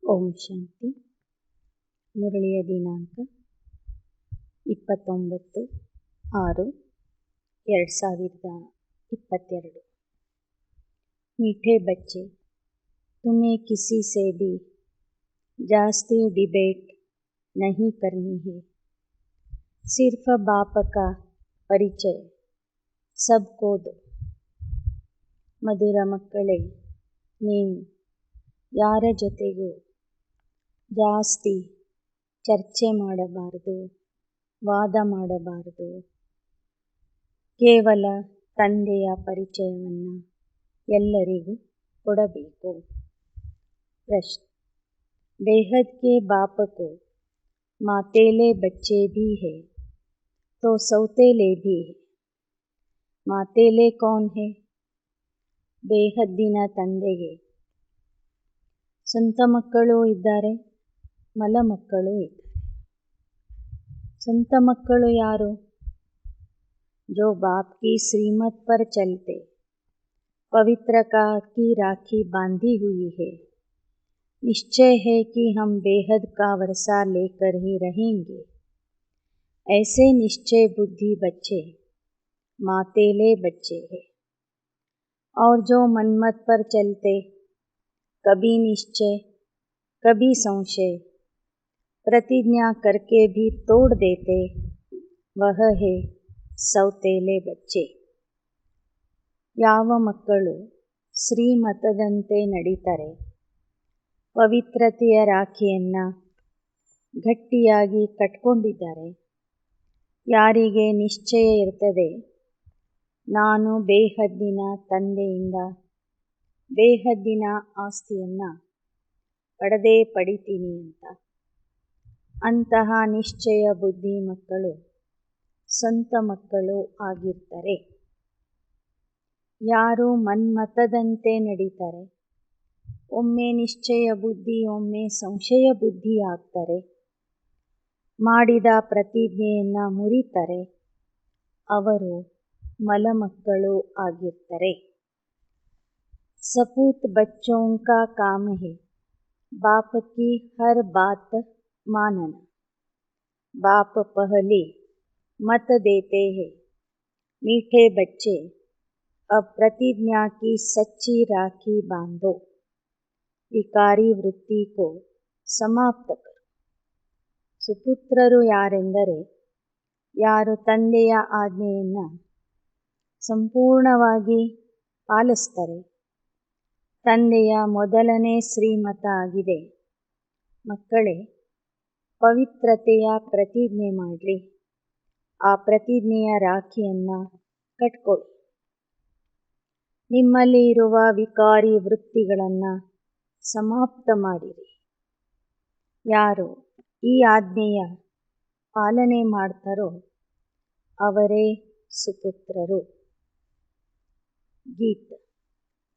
ಓಂ ಶಾಂತಿ. ಮುರಳಿಯ ದಿನಾಂಕ 29/6/2022। मीठे बच्चे, तुम्हें किसी से भी जास्ती डिबेट नहीं करनी है। सिर्फ बाप का परिचय सबको दो। ಮಧುರ ಮಕ್ಕಳೇ, ನೀವು ಯಾರ ಜೊತೆಗೂ ಜಾಸ್ತಿ ಚರ್ಚೆ ಮಾಡಬಾರದು, ವಾದ ಮಾಡಬಾರದು. ಕೇವಲ ತಂದೆಯ ಪರಿಚಯವನ್ನು ಎಲ್ಲರಿಗೂ ಕೊಡಬೇಕು. प्रश्न: बेहद के बाप को मातेले बच्चे भी है तो सौतेले भी है। मातेले कौन है? ಬೇಹದ್ದಿನ ತಂದೆಗೆ ಸ್ವಂತ ಮಕ್ಕಳು ಇದ್ದಾರೆ, ಮಲ ಮಕ್ಕಳು ಇದ್ದಾರೆ. ಸ್ವಂತ ಮಕ್ಕಳು ಯಾರು? जो बाप की श्रीमत पर चलते पवित्रता की राखी बांधी हुई है, निश्चय है कि हम बेहद का वर्षा लेकर ही रहेंगे। ऐसे निश्चय बुद्धि बच्चे मातेले बच्चे हैं। और जो मनमत पर चलते कभी निश्चय कभी संशय प्रतिज्ञा करके भी तोड़ देते, वह है ಸೌತೇಲೆ ಬಚ್ಚೆ. ಯಾವ ಮಕ್ಕಳು ಶ್ರೀಮತದಂತೆ ನಡೀತಾರೆ, ಪವಿತ್ರತೆಯ ರಾಖಿಯನ್ನು ಗಟ್ಟಿಯಾಗಿ ಕಟ್ಕೊಂಡಿದ್ದಾರೆ, ಯಾರಿಗೆ ನಿಶ್ಚಯ ಇರ್ತದೆ ನಾನು ಬೇಹದ್ದಿನ ತಂದೆಯಿಂದ ಬೇಹದ್ದಿನ ಆಸ್ತಿಯನ್ನು ಪಡೆದೇ ಪಡಿತೀನಿ ಅಂತ, ಅಂತಹ ನಿಶ್ಚಯ ಬುದ್ಧಿ ಮಕ್ಕಳು ಸ್ವಂತ ಮಕ್ಕಳು ಆಗಿರ್ತಾರೆ. ಯಾರು ಮನ್ಮತದಂತೆ ನಡೀತಾರೆ, ಒಮ್ಮೆ ನಿಶ್ಚಯ ಬುದ್ಧಿ ಒಮ್ಮೆ ಸಂಶಯ ಬುದ್ಧಿ ಆಗ್ತಾರೆ, ಮಾಡಿದ ಪ್ರತಿಜ್ಞೆಯನ್ನು ಮುರಿತಾರೆ, ಅವರು ಮಲಮಕ್ಕಳು ಆಗಿರ್ತಾರೆ. सपूत बच्चों का काम है बाप की हर बात मानना। बाप पहले मत देते हैं, मीठे बच्चे अब प्रतिज्ञा की सच्ची राखी बांधो, विकारी वृत्ति को समाप्त करो. ಸುಪುತ್ರರು ಯಾರೆಂದರೆ ಯಾರು ತಂದೆಯ ಆಜ್ಞೆಯನ್ನು ಸಂಪೂರ್ಣವಾಗಿ ಪಾಲಿಸ್ತಾರೆ. ತಂದೆಯ ಮೊದಲನೇ ಶ್ರೀಮತ ಆಗಿದೆ, ಮಕ್ಕಳೇ ಪವಿತ್ರತೆಯ ಪ್ರತಿಜ್ಞೆ ಮಾಡಿರಿ, ಆ ಪ್ರತಿಜ್ಞೆಯ ರಾಖಿಯನ್ನು ಕಟ್ಕೊಳ್ಳಿ. ನಿಮ್ಮಲ್ಲಿ ಇರುವ ವಿಕಾರಿ ವೃತ್ತಿಗಳನ್ನು ಸಮಾಪ್ತ ಮಾಡಿರಿ. ಯಾರು ಈ ಆಜ್ಞೆಯ ಪಾಲನೆ ಮಾಡ್ತಾರೋ ಅವರೇ ಸುಪುತ್ರರು. ಗೀತ: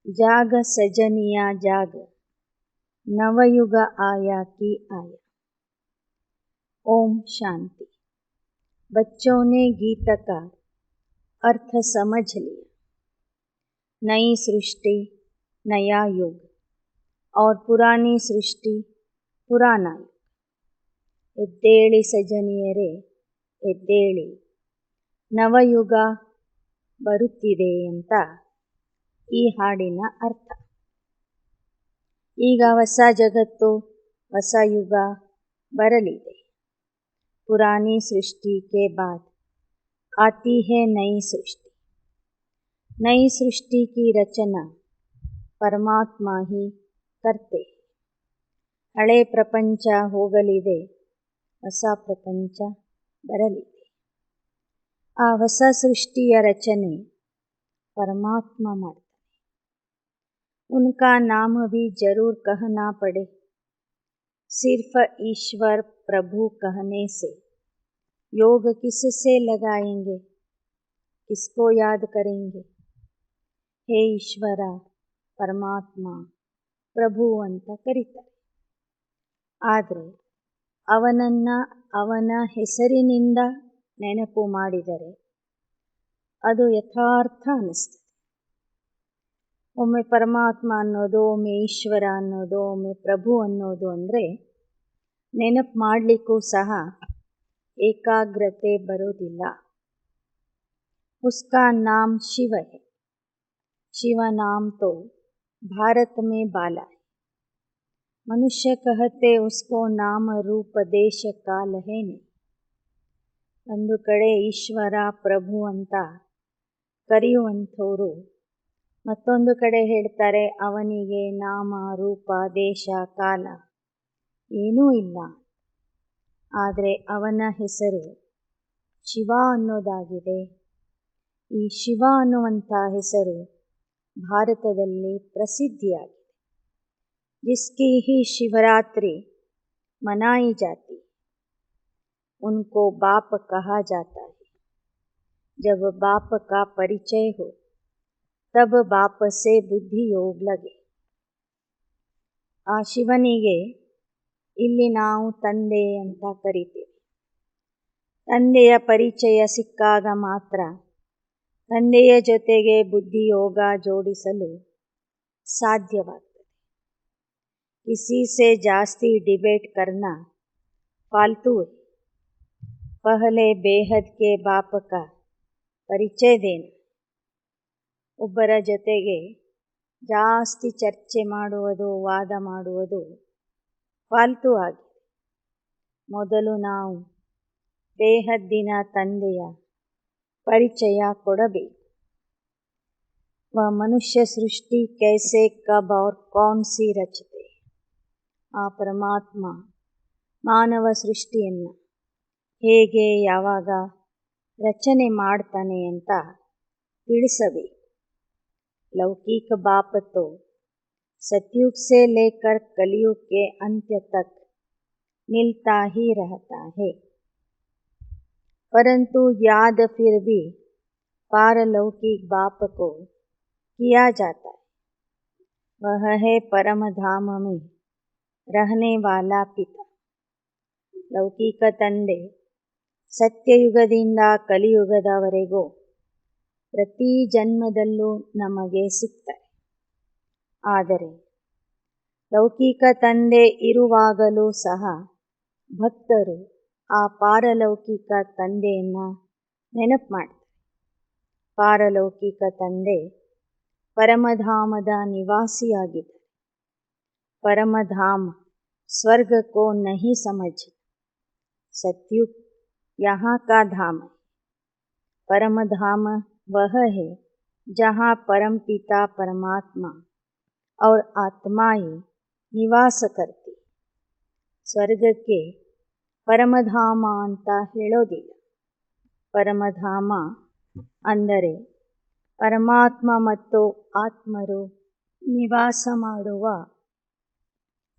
जाग सजनिया जाग, नवयुग आया की आया। ओम शांति. बच्चों ने गीत का अर्थ समझ लिया। नई सृष्टि नया युग और पुरानी सृष्टि पुराना युग. ಎದ್ದೇಳಿ ಸಜನಿಯರೇ ಎದ್ದೇಳಿ, ನವಯುಗ ಬರುತ್ತಿದೆ ಅಂತ ಈ ಹಾಡಿನ ಅರ್ಥ. ಈಗ ಹೊಸ ಜಗತ್ತು ಹೊಸ ಯುಗ ಬರಲಿದೆ. ಪುರಾನಿ ಸೃಷ್ಟಿ के बाद आती है नई सृष्टि. नई सृष्टि की रचना परमात्मा ही करते. ಹಳೆ ಪ್ರಪಂಚ ಹೋಗಲಿದೆ, ಹೊಸ ಪ್ರಪಂಚ ಬರಲಿದೆ. ಆ ಹೊಸ ಸೃಷ್ಟಿಯ ರಚನೆ ಪರಮಾತ್ಮ ಮಾಡ್ತಾರೆ. उनका नाम भी जरूर कहना पड़े. सिर्फ ईश्वर प्रभु कहने से योग किससे लगाएंगे, किसको याद करेंगे? हे ईश्वर ಪರಮಾತ್ಮ ಪ್ರಭು ಅಂತ ಕರೀತಾರೆ. ಆದರೆ ಅವನನ್ನು ಅವನ ಹೆಸರಿನಿಂದ ನೆನಪು ಮಾಡಿದರೆ ಅದು ಯಥಾರ್ಥ ಅನ್ನಿಸ್ತದೆ. ಒಮ್ಮೆ ಪರಮಾತ್ಮ ಅನ್ನೋದು, ಒಮ್ಮೆ ಈಶ್ವರ ಅನ್ನೋದು, ಒಮ್ಮೆ ಪ್ರಭು ಅನ್ನೋದು ಅಂದರೆ ನೆನಪು ಮಾಡಲಿಕ್ಕೂ ಸಹ ಏಕಾಗ್ರತೆ ಬರೋದಿಲ್ಲ. उसका नाम शिव है, शिव नाम तो भारत में बाला है. मनुष्य कहते उसको नाम रूप देश काल है नहीं. ಒಂದು ಕಡೆ ಈಶ್ವರ ಪ್ರಭು ಅಂತ ಕರೆಯುವಂಥವರು ಮತ್ತೊಂದು ಕಡೆ ಹೇಳ್ತಾರೆ ಅವನಿಗೆ ನಾಮ ರೂಪ ದೇಶ ಕಾಲ ಏನೂ ಇಲ್ಲ. ಆದರೆ ಅವನ ಹೆಸರು ಶಿವ ಅನ್ನೋದಾಗಿದೆ. ಈ ಶಿವ ಅನ್ನುವಂಥ ಹೆಸರು ಭಾರತದಲ್ಲಿ ಪ್ರಸಿದ್ಧಿಯಾಗಿದೆ. जिसकी ही शिवरात्रि मनाई जाती उनको बाप कहा जाता है. जब बाप का परिचय हो तब बाप से बुद्धि योग लगे. ಆ ಶಿವನಿಗೆ ಇಲ್ಲಿ ನಾವು ತಂದೆ ಅಂತ ಕರಿತೀವಿ. ತಂದೆಯ ಪರಿಚಯ ಸಿಕ್ಕಾಗ ಮಾತ್ರ ತಂದೆಯ ಜೊತೆಗೆ ಬುದ್ಧಿಯೋಗ ಜೋಡಿಸಲು ಸಾಧ್ಯವಾಗ್ತದೆ. किसी से जास्ती डिबेट करना फालतू है. पहले बेहद के बाप का ಪರಿಚಯ ದೇನ. ಒಬ್ಬರ ಜೊತೆಗೆ ಜಾಸ್ತಿ ಚರ್ಚೆ ಮಾಡುವುದು, ವಾದ ಮಾಡುವುದು ಫಾಲ್ತು ಆಗಿದೆ. ಮೊದಲು ನಾವು ಬೇಹದ್ದಿನ ತಂದೆಯ ಪರಿಚಯ ಕೊಡಬೇಕು. वह मनुष्य सृष्टि कैसे कब और कौन सी रचते. ಆ ಪರಮಾತ್ಮ ಮಾನವ ಸೃಷ್ಟಿಯನ್ನು ಹೇಗೆ ಯಾವಾಗ ರಚನೆ ಮಾಡ್ತಾನೆ ಅಂತ ತಿಳಿಸಬೇಕು. लौकिक बाप तो सतयुग से लेकर कलयुग के अंत्य तक मिलता ही रहता है, परंतु याद फिर भी पारलौकिक बाप को किया जाता है. वह है परम धाम में रहने वाला पिता. ಲೌಕಿಕ ತಂದೆ ಸತ್ಯಯುಗದಿಂದ ಕಲಿಯುಗದವರೆಗೂ ಪ್ರತಿ ಜನ್ಮದಲ್ಲೂ ನಮಗೆ ಸಿಗ್ತಾರೆ. ಆದರೆ ಲೌಕಿಕ ತಂದೆ ಇರುವಾಗಲೂ ಸಹ ಭಕ್ತರು ಆ ಪಾರಲೌಕಿಕ ತಂದೆಯನ್ನು ನೆನಪು ಮಾಡ್ತಾರೆ. ಪಾರಲೌಕಿಕ ತಂದೆ ಪರಮಧಾಮದ ನಿವಾಸಿಯಾಗಿದ್ದಾರೆ. परमधाम स्वर्ग को नहीं समझ, सतयुग यहाँ का धाम है. परमधाम वह है जहाँ परम पिता परमात्मा और आत्माएं निवास करती. ಸ್ವರ್ಗಕ್ಕೆ ಪರಮಧಾಮ ಅಂತ ಹೇಳೋದಿಲ್ಲ. ಪರಮಧಾಮ ಅಂದರೆ ಪರಮಾತ್ಮ ಮತ್ತು ಆತ್ಮರು ನಿವಾಸ ಮಾಡುವ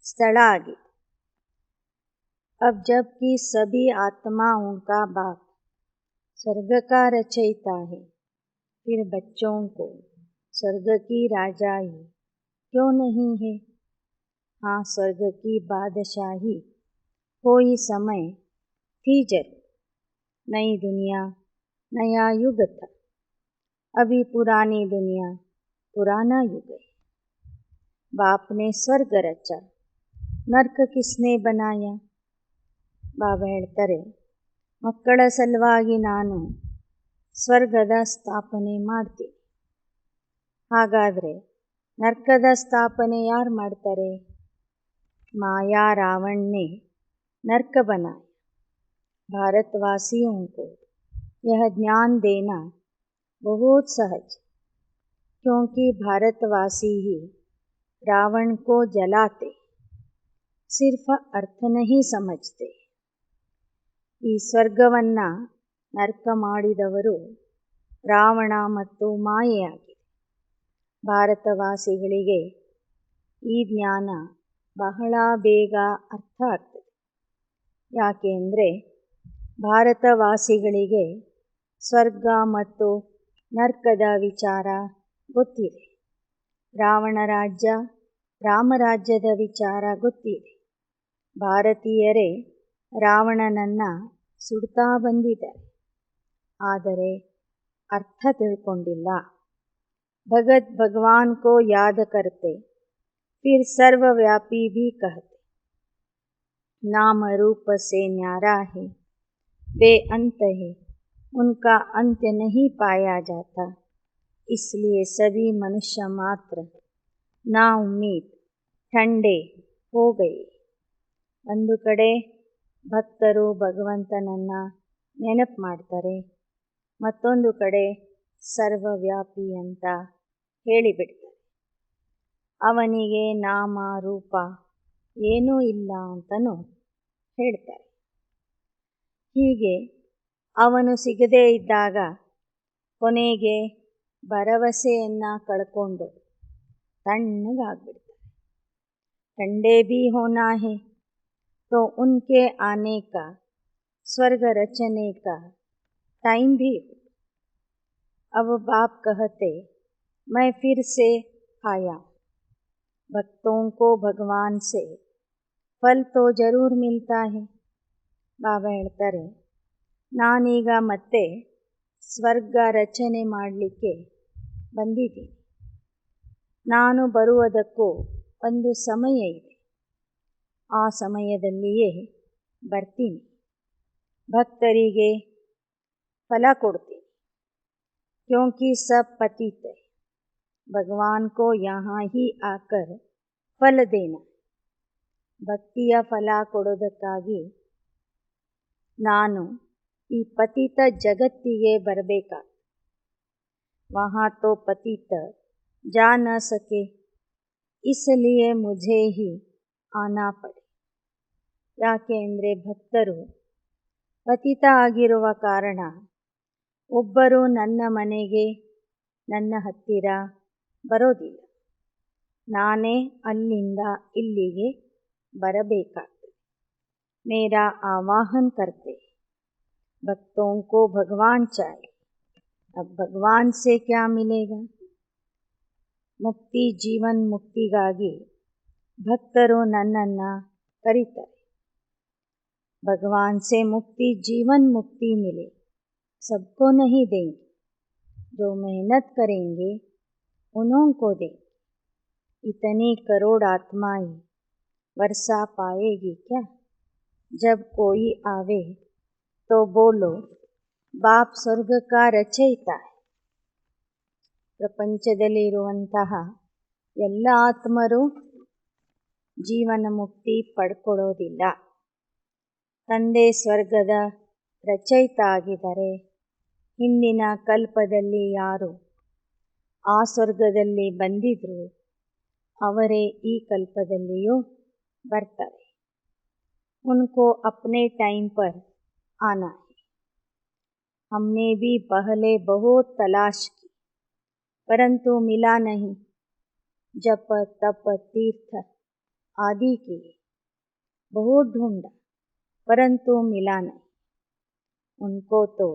स्थल आगे. अब जबकि सभी आत्माओं का बाप स्वर्ग का रचयिता है, फिर बच्चों को स्वर्ग की राजाई क्यों नहीं है. हाँ, स्वर्ग की बादशाही कोई समय थी जरूर. नई दुनिया नया युग था. अभी पुरानी दुनिया पुराना युग है. बाप ने स्वर्ग रचा, ನರ್ಕ ಕಿಸ್ನೆ ಬನಾಯ. ಬಾಬಾ ಹೇಳ್ತಾರೆ ಮಕ್ಕಳ ಸಲುವಾಗಿ ನಾನು ಸ್ವರ್ಗದ ಸ್ಥಾಪನೆ ಮಾಡ್ತೀನಿ. ಹಾಗಾದರೆ ನರ್ಕದ ಸ್ಥಾಪನೆ ಯಾರು ಮಾಡ್ತಾರೆ. ಮಾಯಾ ರಾವಣನೆ नर्क बनाया. भारतवासियों को यह ज्ञान देना बहुत सहज, क्योंकि भारतवासी ही रावण को जलाते, सिर्फ अर्थ नहीं समझते. ಈ ಸ್ವರ್ಗವನ್ನು ನರ್ಕ ಮಾಡಿದವರು ರಾವಣ ಮತ್ತು ಮಾಯೆಯಾಗಿದೆ. ಭಾರತವಾಸಿಗಳಿಗೆ ಈ ಜ್ಞಾನ ಬಹಳ ಬೇಗ ಅರ್ಥ ಆಗ್ತದೆ. ಯಾಕೆ ಅಂದರೆ ಭಾರತವಾಸಿಗಳಿಗೆ ಸ್ವರ್ಗ ಮತ್ತು ನರ್ಕದ ವಿಚಾರ ಗೊತ್ತಿದೆ. ರಾವಣ ರಾಜ್ಯ ರಾಮರಾಜ್ಯದ ವಿಚಾರ ಗೊತ್ತಿದೆ. ಭಾರತೀಯರೇ ರಾವಣನನ್ನು ಸುಡ್ತಾ ಬಂದಿದ್ದಾರೆ, ಆದರೆ ಅರ್ಥ ತಿಳ್ಕೊಂಡಿಲ್ಲ. भगत भगवान को याद करते, फिर सर्वव्यापी भी कहते। नाम रूप से न्यारा है, बेअंत है, उनका अंत्य नहीं पाया जाता। इसलिए सभी मनुष्य मात्र ना उम्मीद ठंडे हो गए। ಒಂದು ಕಡೆ ಭಕ್ತರು ಭಗವಂತನನ್ನು ನೆನಪು ಮಾಡ್ತಾರೆ, ಮತ್ತೊಂದು ಕಡೆ ಸರ್ವವ್ಯಾಪಿ ಅಂತ ಹೇಳಿಬಿಡ್ತಾರೆ. ಅವನಿಗೆ ನಾಮ ರೂಪ ಏನೂ ಇಲ್ಲ ಅಂತಲೂ ಹೇಳ್ತಾರೆ. ಹೀಗೆ ಅವನು ಸಿಗದೇ ಇದ್ದಾಗ ಕೊನೆಗೆ ಭರವಸೆಯನ್ನು ಕಳ್ಕೊಂಡು ತಣ್ಣಗಾಗ್ಬಿಡ್ತಾರೆ. ठंडे भी होना है तो उनके आने का, स्वर्ग रचने का टाइम भी हो। अब बाप कहते, मैं फिर से आया। भक्तों को भगवान से फल तो जरूर मिलता है. ಬಾಬಾ ಹೇಳ್ತಾರೆ, ನಾನೀಗ ಮತ್ತೆ ಸ್ವರ್ಗ ರಚನೆ ಮಾಡಲಿಕ್ಕೆ ಬಂದಿದ್ದೀನಿ. ನಾನು ಬರುವುದಕ್ಕೂ ಒಂದು ಸಮಯ ಇದೆ. ಆ ಸಮಯದಲ್ಲಿಯೇ ಬರ್ತೀನಿ. ಭಕ್ತರಿಗೆ ಫಲ ಕೊಡ್ತೀನಿ. क्योंकि सब पतित है, भगवान को यहाँ ही आकर फल देना. ಭಕ್ತಿಯ ಫಲ ಕೊಡೋದಕ್ಕಾಗಿ ನಾನು ಈ ಪತಿತ ಜಗತ್ತಿಗೆ ಬರಬೇಕಾಗ್ತದೆ. वहाँ तो पतित जा न सके, इसलिए मुझे ही आना पड़े. ಯಾಕೆ ಅಂದರೆ ಭಕ್ತರು ಪತಿತ ಆಗಿರುವ ಕಾರಣ ಒಬ್ಬರು ನನ್ನ ಮನೆಗೆ, ನನ್ನ ಹತ್ತಿರ ಬರೋದಿಲ್ಲ. ನಾನೇ ಅಲ್ಲಿಂದ ಇಲ್ಲಿಗೆ ಬರಬೇಕಾಗ್ತದೆ. ಮೇರಾ ಆವಾಹನ್ करते, भक्तों को भगवान चाहिए. अब भगवान से क्या मिलेगा? ಮುಕ್ತಿ ಜೀವನ್ ಮುಕ್ತಿಗಾಗಿ ಭಕ್ತರು ನನ್ನನ್ನು ಕರೀತಾರೆ. भगवान से मुक्ति जीवन मुक्ति मिले, सबको नहीं देंगे. जो मेहनत करेंगे उन्हों को देंगे. इतनी करोड़ आत्माएं वर्षा पाएगी क्या? जब कोई आवे तो बोलो, बाप ಸ್ವರ್ಗ का रचयिता है. ಪ್ರಪಂಚದಲ್ಲಿರುವಂತಹ ಎಲ್ಲ ಆತ್ಮರು ಜೀವನ ಮುಕ್ತಿ ಪಡ್ಕೊಳ್ಳೋದಿಲ್ಲ. ತಂದೆ ಸ್ವರ್ಗದ ರಚಯಿತ ಆಗಿದ್ದಾರೆ. ಹಿಂದಿನ ಕಲ್ಪದಲ್ಲಿ ಯಾರು ಆ ಸ್ವರ್ಗದಲ್ಲಿ ಬಂದಿದ್ರು ಅವರೇ ಈ ಕಲ್ಪದಲ್ಲಿಯೂ ಬರ್ತಾರೆ. उनको अपने टाइम पर आना है. हमने भी पहले बहुत तलाश की, परंतु मिला नहीं. जप तप तीर्थ आदि किए, बहुत ढूंढा, परंतु मिला नहीं. उनको तो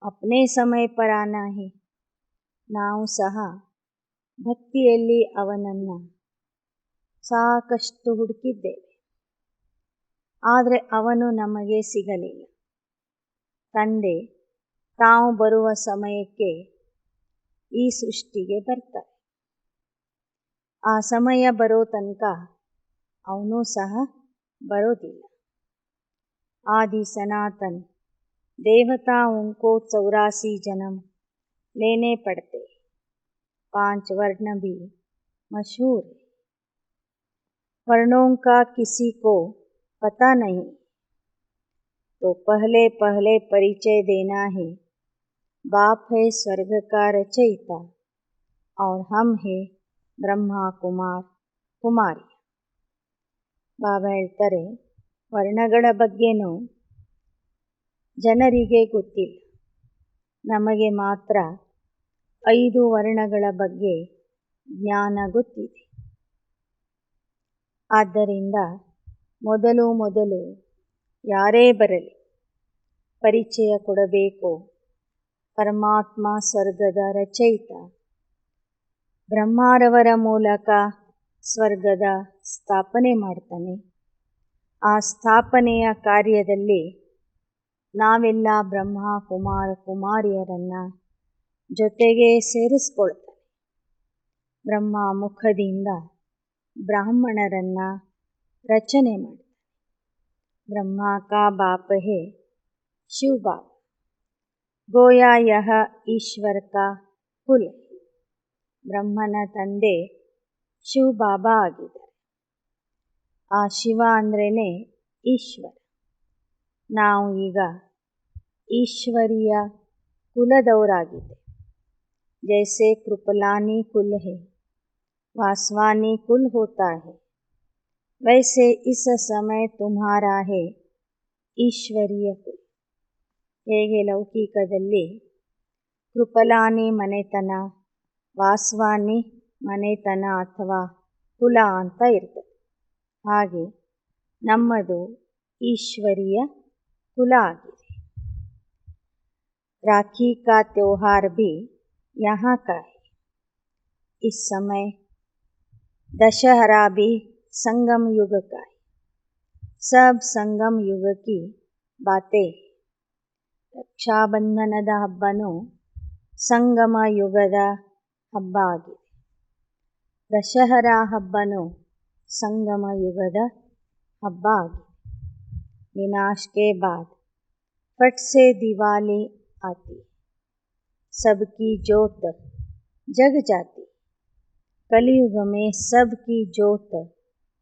अपने समय पर आना है. ನಾವು ಸಹ ಭಕ್ತಿಯಲ್ಲಿ ಅವನನ್ನು ಸಾಕಷ್ಟು ಹುಡುಕಿದ್ದೇವೆ, ಆದರೆ ಅವನು ನಮಗೆ ಸಿಗಲಿಲ್ಲ. ತಂದೆ ತಾವು ಬರುವ ಸಮಯಕ್ಕೆ ಈ ಸೃಷ್ಟಿಗೆ ಬರ್ತಾರೆ. ಆ ಸಮಯ ಬರೋ ತನಕ ಅವನು ಸಹ ಬರೋದಿಲ್ಲ. आदि सनातन देवताओं को 84 जन्म लेने पड़ते. 5 वर्ण भी मशहूर है. वर्णों का किसी को पता नहीं, तो पहले पहले परिचय देना है. बाप है स्वर्ग का रचयिता और हम है ब्रह्मा कुमार कुमारी. ಬಾಬಾ ಹೇಳ್ತಾರೆ, ವರ್ಣಗಳ ಬಗ್ಗೆನೂ ಜನರಿಗೆ ಗೊತ್ತಿಲ್ಲ. ನಮಗೆ ಮಾತ್ರ 5 ವರ್ಣಗಳ ಬಗ್ಗೆ ಜ್ಞಾನ ಗೊತ್ತಿದೆ. ಆದ್ದರಿಂದ ಮೊದಲು ಯಾರೇ ಬರಲಿ ಪರಿಚಯ ಕೊಡಬೇಕು. ಪರಮಾತ್ಮ ಸ್ವರ್ಗದ ರಚಯಿತ, ಬ್ರಹ್ಮರವರ ಮೂಲಕ ಸ್ವರ್ಗದ ಸ್ಥಾಪನೆ ಮಾಡ್ತಾನೆ. ಆ ಸ್ಥಾಪನೆಯ ಕಾರ್ಯದಲ್ಲಿ ನಾವೆಲ್ಲ ಬ್ರಹ್ಮ ಕುಮಾರ ಕುಮಾರಿಯರನ್ನು ಜೊತೆಗೆ ಸೇರಿಸ್ಕೊಳ್ತಾನೆ. ಬ್ರಹ್ಮ ಮುಖದಿಂದ ಬ್ರಾಹ್ಮಣರನ್ನು ರಚನೆ ಮಾಡಿ ब्रह्मा का बाप है शिव बाप, गोया यह ईश्वर का कुल है. ಬ್ರಹ್ಮನ ತಂದೆ ಶಿವ ಬಾಬಾ ಆಗಿದ್ದಾರೆ. ಆ ಶಿವ ಅಂದ್ರೇ ಈಶ್ವರ. ನಾವು ಈಗ ಈಶ್ವರೀಯ ಕುಲದವರಾಗಿದ್ದೇವೆ. जैसे कृपलानी कुल है, वासवानी कुल होता है, वैसे इस समय तुम्हारा है ಈಶ್ವರೀಯ ಕುಲ. ಹೇಗೆ ಲೌಕಿಕದಲ್ಲಿ ಕೃಪಲಾನಿ ಮನೆತನ, ವಾಸವಾನಿ ಮನೆತನ ಅಥವಾ ಕುಲ ಅಂತ ಇರ್ತದೆ, ಹಾಗೆ ನಮ್ಮದು ಈಶ್ವರೀಯ ಕುಲ ಆಗಿದೆ. राखी का त्योहार भी यहाँ का है. इस समय दशहरा भी संगम युग का है. सब संगम युग की बातें. ರಕ್ಷಾಬಂಧನದ ಹಬ್ಬನೂ ಸಂಗಮ ಯುಗದ ಹಬ್ಬ ಆಗಿದೆ. ದಶಹರಾ ಹಬ್ಬನೂ ಸಂಗಮ ಯುಗದ ಹಬ್ಬ ಆಗಿದೆ. ವಿನಾಶ के बाद फट से दिवाली आती, सबकी जोत जग जाती. कलयुग में सबकी जोत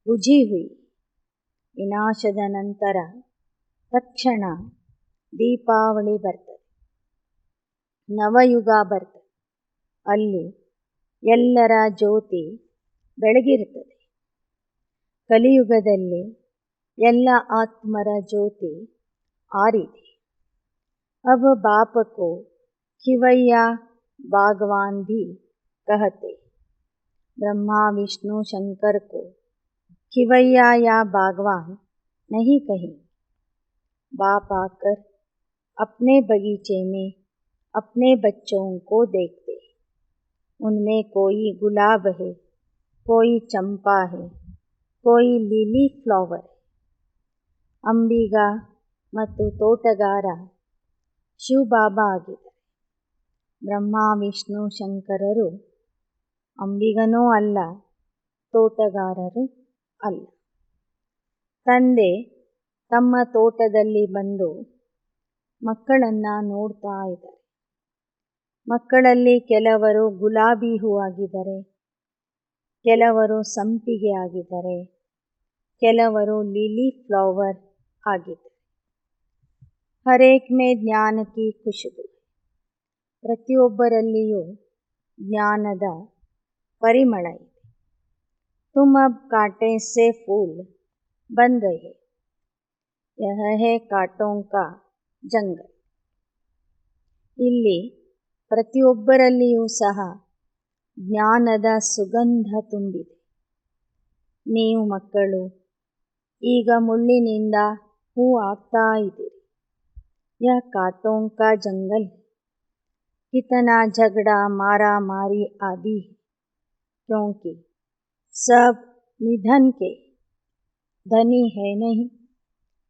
बुझी हुई. ವಿನಾಶದ ನಂತರ ತಕ್ಷಣ ದೀಪಾವಳಿ ಬರ್ತದೆ, ನವಯುಗ ಬರ್ತದೆ. ಅಲ್ಲಿ ಎಲ್ಲರ ಜ್ಯೋತಿ ಬೆಳಗಿರ್ತದೆ. ಕಲಿಯುಗದಲ್ಲಿ ಎಲ್ಲ ಆತ್ಮರ ಜ್ಯೋತಿ ಆರಿದೆ. अब बाप को खिवैया बागवान भी कहते. ब्रह्मा विष्णु शंकर को खिवैया या बागवान नहीं कहेंगे. बाप आकर अपने बगीचे में अपने बच्चों को देखते. उनमें कोई गुलाब है, कोई चंपा है, कोई ಲಿಲಿ ಫ್ಲವರ್. ಅಂಬಿಗ ಮತ್ತು ತೋಟಗಾರ ಶಿವಬಾಬಾ ಆಗಿದ್ದಾರೆ. ಬ್ರಹ್ಮ ವಿಷ್ಣು ಶಂಕರರು ಅಂಬಿಗನೂ ಅಲ್ಲ, ತೋಟಗಾರರು ಅಲ್ಲ. ತಂದೆ ತಮ್ಮ ತೋಟದಲ್ಲಿ ಬಂದು ಮಕ್ಕಳನ್ನು ನೋಡ್ತಾ ಇದ್ದಾರೆ. ಮಕ್ಕಳಲ್ಲಿ ಕೆಲವರು ಗುಲಾಬಿ ಹೂ ಆಗಿದ್ದಾರೆ, ಕೆಲವರು ಸಂಪಿಗೆ ಆಗಿದ್ದಾರೆ, ಕೆಲವರು ಲಿಲಿ ಫ್ಲವರ್ ಆಗಿದ್ದಾರೆ. ಹರೇಕ್ ಮೇ ಜ್ಞಾನ ಕಿ ಖುಷ್ಬು. ಪ್ರತಿಯೊಬ್ಬರಲ್ಲಿಯೂ ಜ್ಞಾನದ ಪರಿಮಳ ಇದೆ. तुम अब कांटे से फूल बन रहे. यह है कांटों का जंगल. ಇಲ್ಲಿ ಪ್ರತಿಯೊಬ್ಬರಲ್ಲಿಯೂ ಸಹ ಜ್ಞಾನದ ಸುಗಂಧ ತುಂಬಿದೆ. ನೀವು ಮಕ್ಕಳು ಈಗ ಮುಳ್ಳಿನಿಂದ ಹೂ ಆಗ್ತಾ ಇದ್ದೀರಿ. यह कांटों का जंगल. कितना झगड़ा मारा मारी आदि है, क्योंकि सब निधन के धनी है नहीं,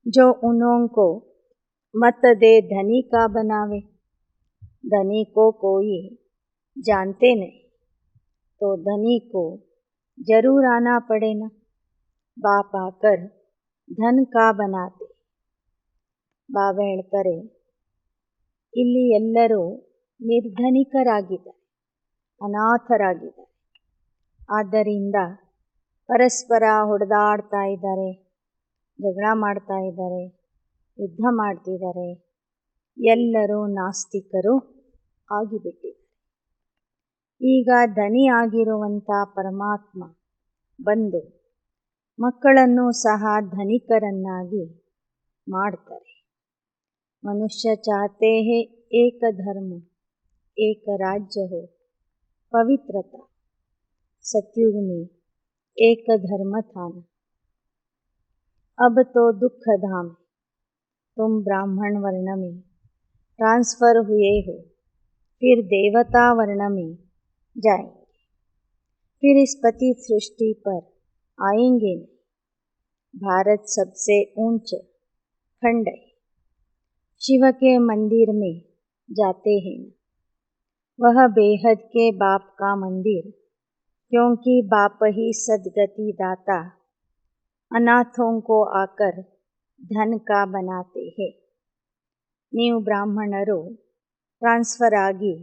जो उन्हों को मत दे धनी का बनावे. धनी को कोई जानते नहीं, तो धनी को जरूर आना पड़े ना. बाप आकर धन का बनाते. ಬಾಬಾ ಹೇಳ್ತಾರೆ, ಇಲ್ಲಿ ಎಲ್ಲರೂ ನಿರ್ಧನಿಕರಾಗಿದ್ದಾರೆ, ಅನಾಥರಾಗಿದ್ದಾರೆ. ಆದ್ದರಿಂದ ಪರಸ್ಪರ ಹೊಡೆದಾಡ್ತಾ ಇದ್ದಾರೆ, ಜಗಳ ಮಾಡ್ತಾ ಇದ್ದಾರೆ, ಯುದ್ಧ ಮಾಡ್ತಿದ್ದಾರೆ. ಎಲ್ಲರೂ ನಾಸ್ತಿಕರು ಆಗಿಬಿಟ್ಟಿದ್ದಾರೆ. ಈಗ ಧನಿ ಆಗಿರುವಂಥ ಪರಮಾತ್ಮ ಬಂದು ಮಕ್ಕಳನ್ನು ಸಹ ಧನಿಕರನ್ನಾಗಿ ಮಾಡ್ತಾರೆ. मनुष्य चाहते हैं एक धर्म एक राज्य हो, पवित्रता. सतयुग में एक धर्म था न, अब तो दुख धाम. तुम ब्राह्मण वर्ण में ट्रांसफ़र हुए हो, फिर देवता वर्ण में जाएंगे, फिर इस पति सृष्टि पर आएंगे नहीं. भारत सबसे ऊंच खंड है. शिव के मंदिर में जाते हैं न, वह बेहद के बाप का मंदिर क्योंकि बाप ही सद्गति दाता अनाथों को आकर धन का बनाते हैं. ನೀವು ಬ್ರಾಹ್ಮಣರು ಟ್ರಾನ್ಸ್ಫರ್ ಆಗಿ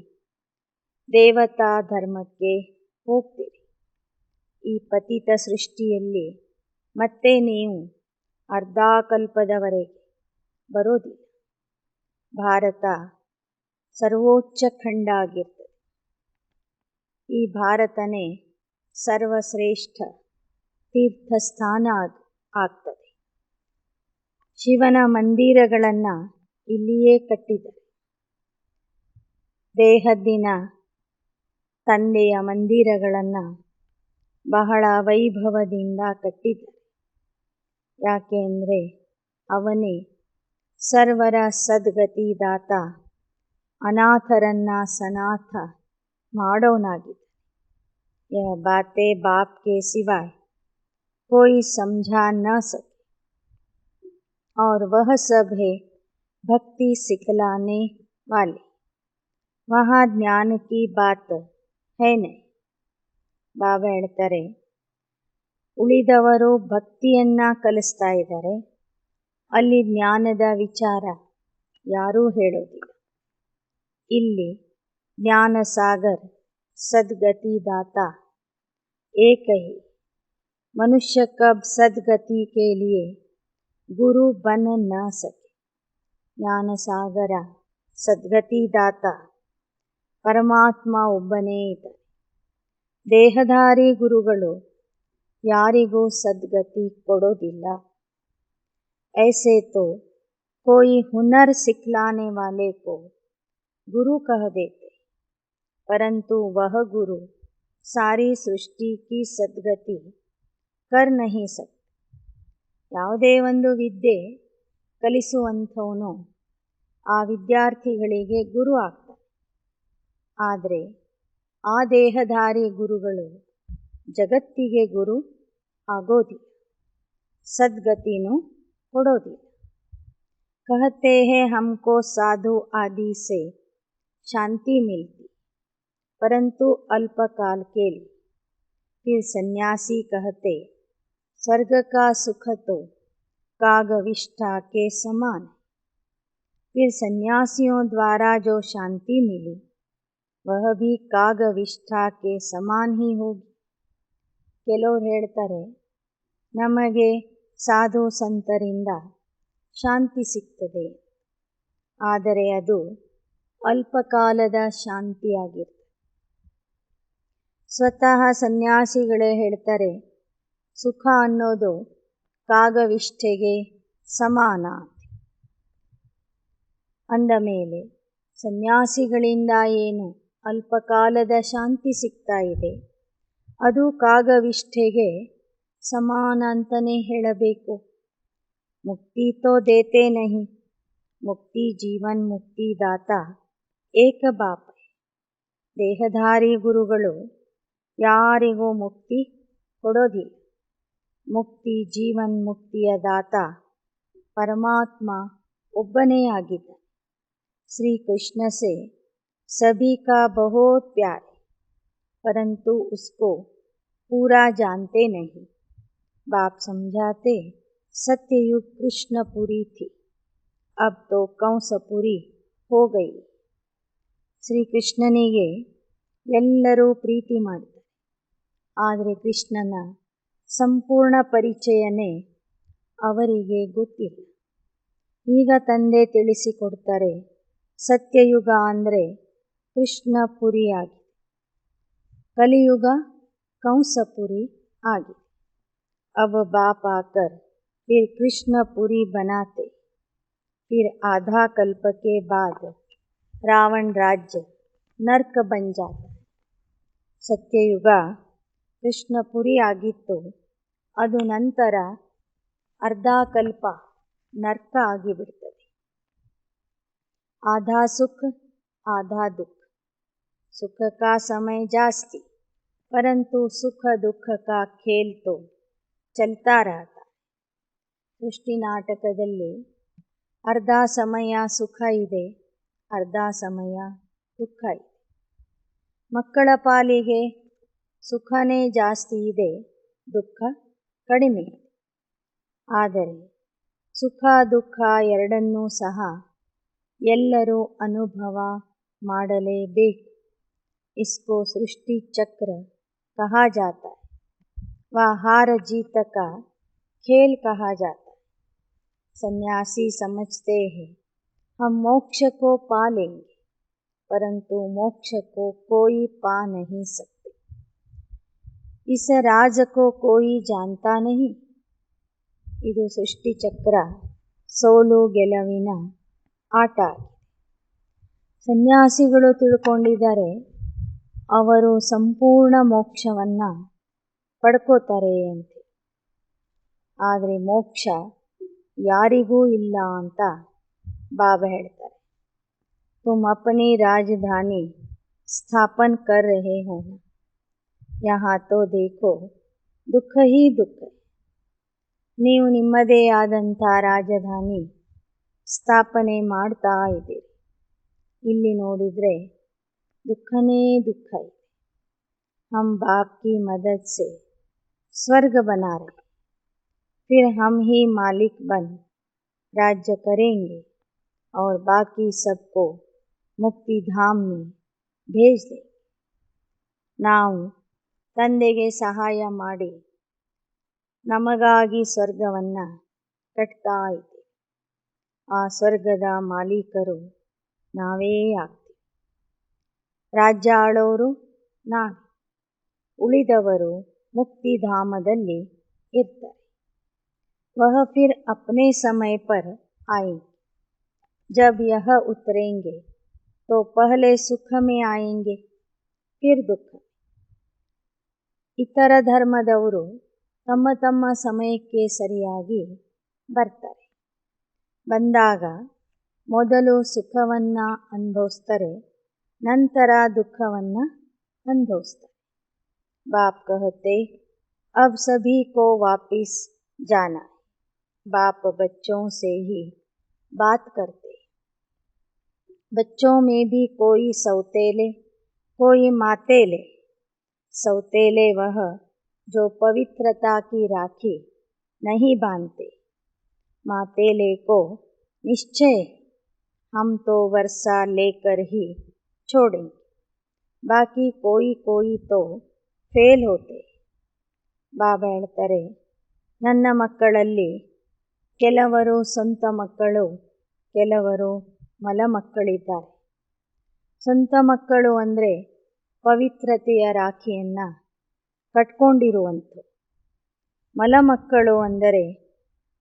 ದೇವತಾ ಧರ್ಮಕ್ಕೆ ಹೋಗ್ತೀರಿ. ಈ ಪತಿತ ಸೃಷ್ಟಿಯಲ್ಲಿ ಮತ್ತೆ ನೀವು ಅರ್ಧಾಕಲ್ಪದವರೆಗೆ ಬರೋದಿಲ್ಲ. ಭಾರತ ಸರ್ವೋಚ್ಚ ಖಂಡ ಆಗಿರ್ತದೆ. ಈ ಭಾರತನೇ ಸರ್ವಶ್ರೇಷ್ಠ ತೀರ್ಥಸ್ಥಾನ ಆಗ್ತದೆ. ಶಿವನ ಮಂದಿರಗಳನ್ನು ಇಲ್ಲಿಯೇ ಕಟ್ಟಿದ್ದಾರೆ. ದೇಹದ್ದಿನ ತಂದೆಯ ಮಂದಿರಗಳನ್ನು ಬಹಳ ವೈಭವದಿಂದ ಕಟ್ಟಿದ್ದಾರೆ. ಯಾಕೆ ಅಂದರೆ ಅವನೇ ಸರ್ವರ ಸದ್ಗತಿದಾತ, ಅನಾಥರನ್ನು ಸನಾಥ ಮಾಡೋನಾಗಿದೆ. यह बातें बाप के सिवाय कोई समझा न सके और वह सब है भक्ति सिखलाने वाले. वहाँ ज्ञान की बात है नहीं. ಬಾಬಾ ಹೇಳ್ತಾರೆ, ಉಳಿದವರು ಭಕ್ತಿಯನ್ನು ಕಲಿಸ್ತಾ ಇದ್ದಾರೆ, ಅಲ್ಲಿ ಜ್ಞಾನದ ವಿಚಾರ ಯಾರೂ ಹೇಳೋದಿಲ್ಲ. ಇಲ್ಲಿ ज्ञान सागर सद्गति दाता एक ही. मनुष्य कब सद्गति के लिए गुरु बन न सके. ज्ञान सागर सद्गति दाता ಪರಮಾತ್ಮ ಒಬ್ಬನೇ ಇದ್ದಾರೆ. ದೇಹಧಾರಿ ಗುರುಗಳು ಯಾರಿಗೂ ಸದ್ಗತಿ ಕೊಡೋದಿಲ್ಲ. ऐसे तो कोई हुनर सिखलाने वाले को गुरु कह देते, परंतु वह गुरु सारी सृष्टि की सद्गति कर नहीं सकते. ಯಾವುದೇ ಒಂದು ವಿದ್ಯೆ ಕಲಿಸುವಂಥವನು ಆ ವಿದ್ಯಾರ್ಥಿಗಳಿಗೆ ಗುರು ಆಗ್ತಾನೆ. ಆದರೆ ಆ ದೇಹಧಾರಿ ಗುರುಗಳು ಜಗತ್ತಿಗೆ ಗುರು ಆಗೋದಿಲ್ಲ, ಸದ್ಗತಿನೂ ಕೊಡೋದಿಲ್ಲ. कहते हैं हमको साधु आदि से शांति मिलती, परंतु अल्पकाल के लिए. फिर सन्यासी कहते स्वर्ग का सुख तो कागविष्ठा के समान. फिर सन्यासियों द्वारा जो शांति मिली वह भी कागविष्ठा के समान ही होगी. ಕೆಲವರು ಹೇಳ್ತಾರೆ, ನಮಗೆ ಸಾಧು ಸಂತರಿಂದ ಶಾಂತಿ ಸಿಗ್ತದೆ, ಆದರೆ ಅದು ಅಲ್ಪಕಾಲದ ಶಾಂತಿಯಾಗಿರ್ತದೆ. ಸ್ವತಃ ಸನ್ಯಾಸಿಗಳೇ ಹೇಳ್ತಾರೆ, ಸುಖ ಅನ್ನೋದು ಕಾಗವಿಷ್ಠೆಗೆ ಸಮಾನ. ಅಂದ ಮೇಲೆ ಸನ್ಯಾಸಿಗಳಿಂದ ಏನು ಅಲ್ಪಕಾಲದ ಶಾಂತಿ ಸಿಗ್ತಾ ಇದೆ, ಅದು ಕಾಗವಿಷ್ಠೆಗೆ ಸಮಾನ ಅಂತಲೇ ಹೇಳಬೇಕು. ಮುಕ್ತಿ ತೋ ದೇತೆ ನಹಿ, ಮುಕ್ತಿ ಜೀವನ್ ಮುಕ್ತಿ ದಾತ ಏಕ ಬಾಪ. ದೇಹಧಾರಿ ಗುರುಗಳು ಯಾರಿಗೂ ಮುಕ್ತಿ ಕೊಡೋದಿಲ್ಲ. ಮುಕ್ತಿ ಜೀವನ್ ಮುಕ್ತಿಯ ದಾತ ಪರಮಾತ್ಮ ಒಬ್ಬನೇ ಆಗಿದ್ದ. श्री कृष्ण से सभी का बहुत प्यार है, परंतु उसको पूरा जानते नहीं. बाप समझाते सत्ययुग कृष्णपुरी थी, अब तो कंसपुरी हो गई. ಶ್ರೀಕೃಷ್ಣನಿಗೆ ಎಲ್ಲರೂ ಪ್ರೀತಿ ಮಾಡ್ತಾರೆ, ಆದರೆ ಕೃಷ್ಣನ ಸಂಪೂರ್ಣ ಪರಿಚಯನೇ ಅವರಿಗೆ ಗೊತ್ತಿಲ್ಲ. ಈಗ ತಂದೆ ತಿಳಿಸಿಕೊಡ್ತಾರೆ, ಸತ್ಯಯುಗ ಅಂದರೆ ಕೃಷ್ಣಪುರಿ ಆಗಿದೆ, ಕಲಿಯುಗ ಕಂಸಪುರಿ ಆಗಿದೆ. अब बाप आकर फिर कृष्णपुरी बनाते. फिर आधा कल्प के बाद रावण राज्य नर्क बन जाता है. ಸತ್ಯಯುಗ ಕೃಷ್ಣಪುರಿ ಆಗಿತ್ತು, ಅದು ನಂತರ ಅರ್ಧಾಕಲ್ಪ ನರ್ಕ ಆಗಿಬಿಡ್ತದೆ. आधा सुख आधा दुख. सुख का समय जास्ती, परंतु सुख दुख का खेल तो चलता रहता. ಸೃಷ್ಟಿ ನಾಟಕದಲ್ಲಿ ಅರ್ಧ ಸಮಯ ಸುಖ ಇದೆ, ಅರ್ಧ ಸಮಯ ದುಃಖ ಇದೆ. ಮಕ್ಕಳ ಪಾಲಿಗೆ ಸುಖನೇ ಜಾಸ್ತಿ ಇದೆ, ದುಃಖ ಕಡಿಮೆ ಇದೆ. ಆದರೆ ಸುಖ ದುಃಖ ಎರಡನ್ನೂ ಸಹ ಎಲ್ಲರೂ ಅನುಭವ ಮಾಡಲೇಬೇಕು. इसको सृष्टि चक्र कहा जाता है व हार जीत का खेल कहा जाता है. सन्यासी समझते हैं हम मोक्ष को पा लेंगे, परंतु मोक्ष को कोई पा नहीं सकते. इस राज को कोई जानता नहीं. ಇದು ಸೃಷ್ಟಿ ಚಕ್ರ, ಸೋಲು ಗೆಲುವಿನ ಆಟ. ಸನ್ಯಾಸಿಗಳು ತಿಳ್ಕೊಂಡಿದ್ದಾರೆ ಅವರು ಸಂಪೂರ್ಣ ಮೋಕ್ಷವನ್ನು ಪಡ್ಕೋತಾರೆ ಅಂತ. ಆದರೆ ಮೋಕ್ಷ ಯಾರಿಗೂ ಇಲ್ಲ ಅಂತ ಬಾಬಾ ಹೇಳ್ತಾರೆ. तुम अपनी राजधानी स्थापन कर रहे हो ना, यहाँ तो देखो दुख ही दुख है. ನೀವು ನಿಮ್ಮದೇ ಆದಂಥ ರಾಜಧಾನಿ ಸ್ಥಾಪನೆ ಮಾಡ್ತಾ ಇದ್ದೀರಿ. ಇಲ್ಲಿ ನೋಡಿದರೆ दुखने दुख है. हम बाप की मदद से स्वर्ग बना रहे, फिर हम ही मालिक बन राज्य करेंगे और बाकी सबको मुक्ति धाम में भेज देंगे. ನಾವು ತಂದೆಗೆ ಸಹಾಯ ಮಾಡಿ ನಮಗಾಗಿ ಸ್ವರ್ಗವನ್ನು ಕಟ್ತಾ ಇದ್ದೀವಿ. ಆ ಸ್ವರ್ಗದ ಮಾಲೀಕರು ನಾವೇ ಆಗ್ತೀವಿ. ರಾಜ್ಯ ಆಳೋರು ನಾವೇ, ಉಳಿದವರು ಮುಕ್ತಿಧಾಮದಲ್ಲಿ ಇರ್ತಾರೆ. वह फिर अपने समय पर आएंगे. जब यह उतरेंगे तो पहले सुख में आएंगे, फिर दुख. ಇತರ ಧರ್ಮದವರು ತಮ್ಮ ತಮ್ಮ ಸಮಯಕ್ಕೆ ಸರಿಯಾಗಿ ಬರ್ತಾರೆ. ಬಂದಾಗ ಮೊದಲು ಸುಖವನ್ನು ಅನುಭವಿಸ್ತಾರೆ, ನಂತರ ದುಃಖವನ್ನು ಅನುಭವಿಸ್ತಾರೆ. ಬಾಪ್ कहते अब सभी को वापिस जाना है. बाप बच्चों से ही बात करते. बच्चों में भी कोई सौतेले कोई मातेले. सौतेले वह जो पवित्रता की राखी नहीं बांधते. मातेले को निश्चय हम तो वर्षा लेकर ही छोड़ेंगे. बाकी कोई कोई तो ಫೇಲ್ ಹೋತೆ. ಬಾಬಾ ಹೇಳ್ತಾರೆ, ನನ್ನ ಮಕ್ಕಳಲ್ಲಿ ಕೆಲವರು ಸ್ವಂತ ಮಕ್ಕಳು, ಕೆಲವರು ಮಲ ಮಕ್ಕಳಿದ್ದಾರೆ. ಸ್ವಂತ ಮಕ್ಕಳು ಅಂದರೆ ಪವಿತ್ರತೆಯ ರಾಖಿಯನ್ನು ಕಟ್ಕೊಂಡಿರುವಂಥವು. ಮಲ ಮಕ್ಕಳು ಅಂದರೆ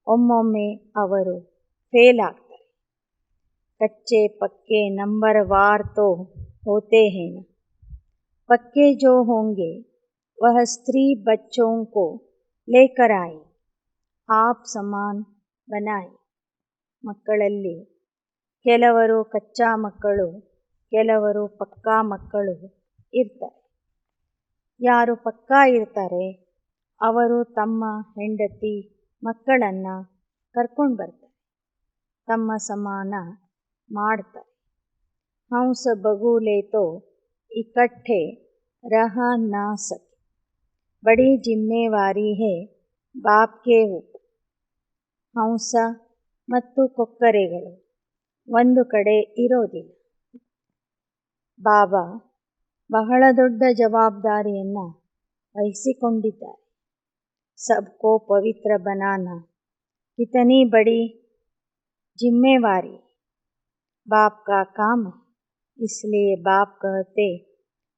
ಒಮ್ಮೊಮ್ಮೆ ಅವರು ಫೇಲ್ ಆಗ್ತಾರೆ. ಕಚ್ಚೆ ಪಕ್ಕೆ ನಂಬರ್ ವಾರ್ ತೋ ಹೋತೆ ಹೇ ನ. पक्के जो होंगे वह स्त्री बच्चों को लेकर आए, आप समान बनाए. ಮಕ್ಕಳಲ್ಲಿ ಕೆಲವರು ಕಚ್ಚಾ ಮಕ್ಕಳು, ಕೆಲವರು ಪಕ್ಕಾ ಮಕ್ಕಳು ಇರ್ತಾರೆ. ಯಾರು ಪಕ್ಕಾ ಇರ್ತಾರೆ ಅವರು ತಮ್ಮ ಹೆಂಡತಿ ಮಕ್ಕಳನ್ನು ಕರ್ಕೊಂಡು ಬರ್ತಾರೆ, ತಮ್ಮ ಸಮಾನ ಮಾಡ್ತಾರೆ. ಹಂಸ ಬಗೂಲೆ ತೋ इकट्ठे रह ना सके. बड़ी जिम्मेवारी है बाप के ऊपर. ಹಂಸ ಮತ್ತು ಕೊಕ್ಕರೆಗಳು ಒಂದು ಕಡೆ ಇರೋದಿಲ್ಲ. ಬಾಬಾ ಬಹಳ ದೊಡ್ಡ ಜವಾಬ್ದಾರಿಯನ್ನು ವಹಿಸಿಕೊಂಡಿದ್ದಾರೆ. सबको पवित्र बनाना कितनी बड़ी जिम्मेवारी बाप का काम है. इसलिए बाप कहते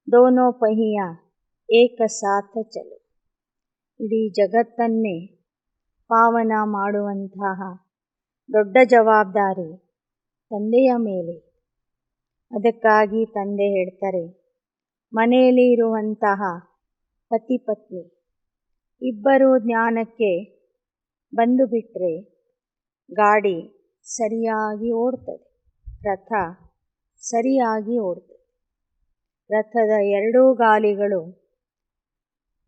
दोनों पहिया एक साथ चलो. ಇಡೀ ಜಗತ್ತನ್ನೇ ಪಾವನ ಮಾಡುವಂತಹ ದೊಡ್ಡ ಜವಾಬ್ದಾರಿ ತಂದೆಯ ಮೇಲೆ. ಅದಕ್ಕಾಗಿ ತಂದೆ ಹೇಳ್ತಾರೆ, ಮನೆಯಲ್ಲಿ ಇರುವಂತಹ ಪತಿ ಪತ್ನಿ ಇಬ್ಬರೂ ಜ್ಞಾನಕ್ಕೆ ಬಂದು ಬಿಟ್ಟರೆ ಗಾಡಿ ಸರಿಯಾಗಿ ಓಡ್ತದೆ, ರಥ ಸರಿಯಾಗಿ ಓಡ್ತದೆ. ರಥದ ಎರಡೂ ಗಾಲಿಗಳು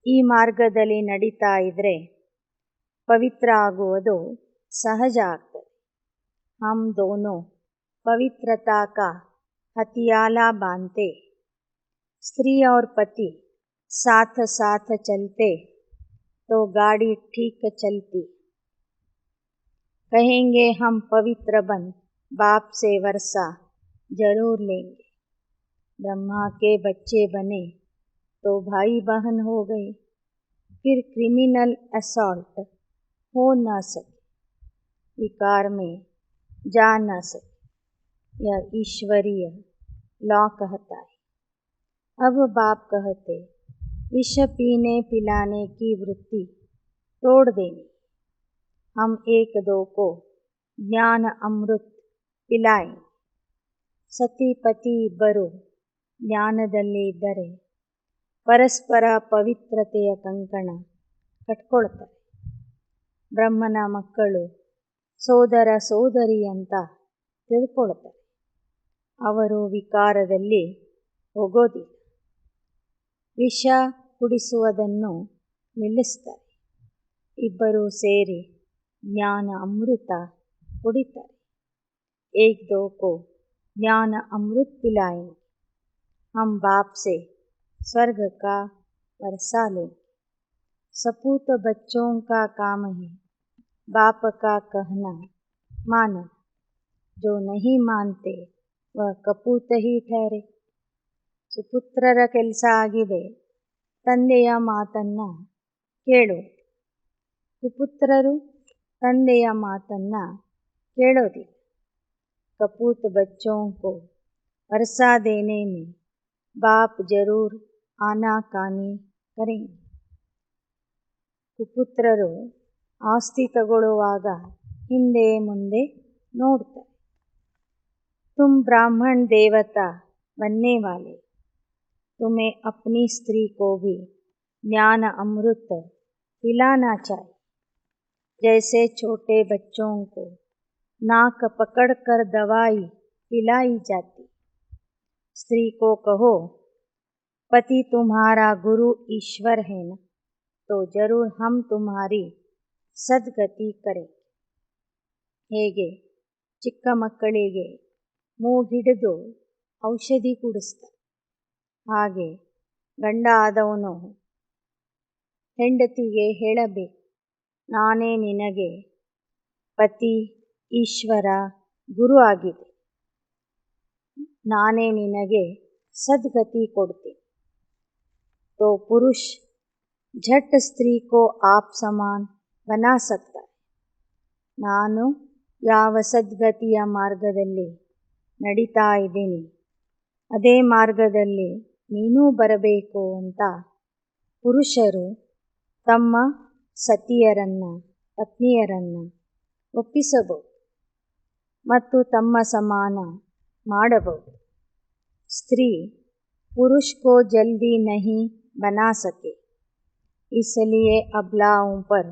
ಈ ಮಾರ್ಗದಲ್ಲಿ ನಡೀತಾ ಇದ್ದರೆ ಪವಿತ್ರ ಆಗುವುದು ಸಹಜ ಆಗ್ತದೆ. ಹಮ್ ದೋನೋ ಪವಿತ್ರತಾ ಕಾ ಹತಿಯಾಲ ಬಾಂಧತೆ. स्त्री और पति साथ साथ चलते तो गाड़ी ठीक चलती। कहेंगे हम पवित्र बन बाप से वर्षा जरूर लेंगे। ब्रह्मा के बच्चे बने तो भाई बहन हो गए, फिर क्रिमिनल असॉल्ट हो न सके, विकार में जा न सके। यह ईश्वरीय लॉ कहता है। अब बाप कहते विष पीने पिलाने की वृत्ति तोड़ देनी। हम एक दो को ज्ञान अमृत पिलाएं। ಸತಿ ಪತಿ ಇಬ್ಬರು ಜ್ಞಾನದಲ್ಲಿದ್ದರೆ ಪರಸ್ಪರ ಪವಿತ್ರತೆಯ ಕಂಕಣ ಕಟ್ಕೊಳ್ತಾರೆ. ಬ್ರಹ್ಮನ ಮಕ್ಕಳು ಸೋದರ ಸೋದರಿ ಅಂತ ತಿಳ್ಕೊಳ್ತಾರೆ. ಅವರು ವಿಕಾರದಲ್ಲಿ ಹೋಗೋದಿಲ್ಲ. ವಿಷ ಕುಡಿಸುವುದನ್ನು ನಿಲ್ಲಿಸ್ತಾರೆ. ಇಬ್ಬರೂ ಸೇರಿ ಜ್ಞಾನ ಅಮೃತ ಕುಡಿತಾರೆ. ಏಕ್ ದೋ ಕೋ ज्ञान अमृत पिलाएंगे। हम बाप से स्वर्ग का वर्षा लेंगे। सपूत बच्चों का काम है बाप का कहना मानना। जो नहीं मानते वह कपूत ही ठहरे। ಸುಪುತ್ರರ ಕೆಲಸ ಆಗಿದೆ ತಂದೆಯ ಮಾತನ್ನು ಕೇಳೋದು. ಕುಪುತ್ರರು ತಂದೆಯ ಮಾತನ್ನು ಕೇಳೋದಿಲ್ಲ. कपूत बच्चों को वर्षा देने में बाप जरूर आनाकानी करेंगे. ಕುಪುತ್ರರು ಆಸ್ತಿ ತಗೊಳ್ಳುವಾಗ ಹಿಂದೆ ಮುಂದೆ ನೋಡ್ತಾರೆ. तुम ब्राह्मण देवता बनने वाले, तुम्हें अपनी स्त्री को भी ज्ञान अमृत पिलाना चाहिए. जैसे छोटे बच्चों को नाक पकड़कर दवाई पिलाई जाती. स्त्री को कहो पति तुम्हारा गुरु ईश्वर है ना, तो जरूर हम तुम्हारी सद्गति करें. ಹೇಗೆ ಚಿಕ್ಕ ಮಕ್ಕಳಿಗೆ ಮೂಗಿಡಿದು ಔಷಧಿ ಕುಡಿಸ್ತಾರೆ, ಹಾಗೆ ಗಂಡ ಆದವನು ಹೆಂಡತಿಗೆ ಹೇಳಬೇಕು, ನಾನೇ ನಿನಗೆ ಪತಿ ಈಶ್ವರ ಗುರು ಆಗಿದೆ, ನಾನೇ ನಿನಗೆ सदगति ಕೊಡ್ತೀನಿ. तो पुरुष झट स्त्री को आप समान बना सकता है. ನಾನು ಯಾವ ಸದ್ಗತಿಯ ಮಾರ್ಗದಲ್ಲಿ ನಡೀತಾ ಇದ್ದೀನಿ ಅದೇ ಮಾರ್ಗದಲ್ಲಿ ನೀನೂ ಬರಬೇಕು ಅಂತ ಪುರುಷರು ತಮ್ಮ ಸತಿಯರನ್ನು ಪತ್ನಿಯರನ್ನು ಒಪ್ಪಿಸಬಹುದು ಮತ್ತು ತಮ್ಮ ಸಮಾನ ಮಾಡಬಹುದು. स्त्री पुरुष को जल्दी नहीं बना सके, इसलिए अबलाओं पर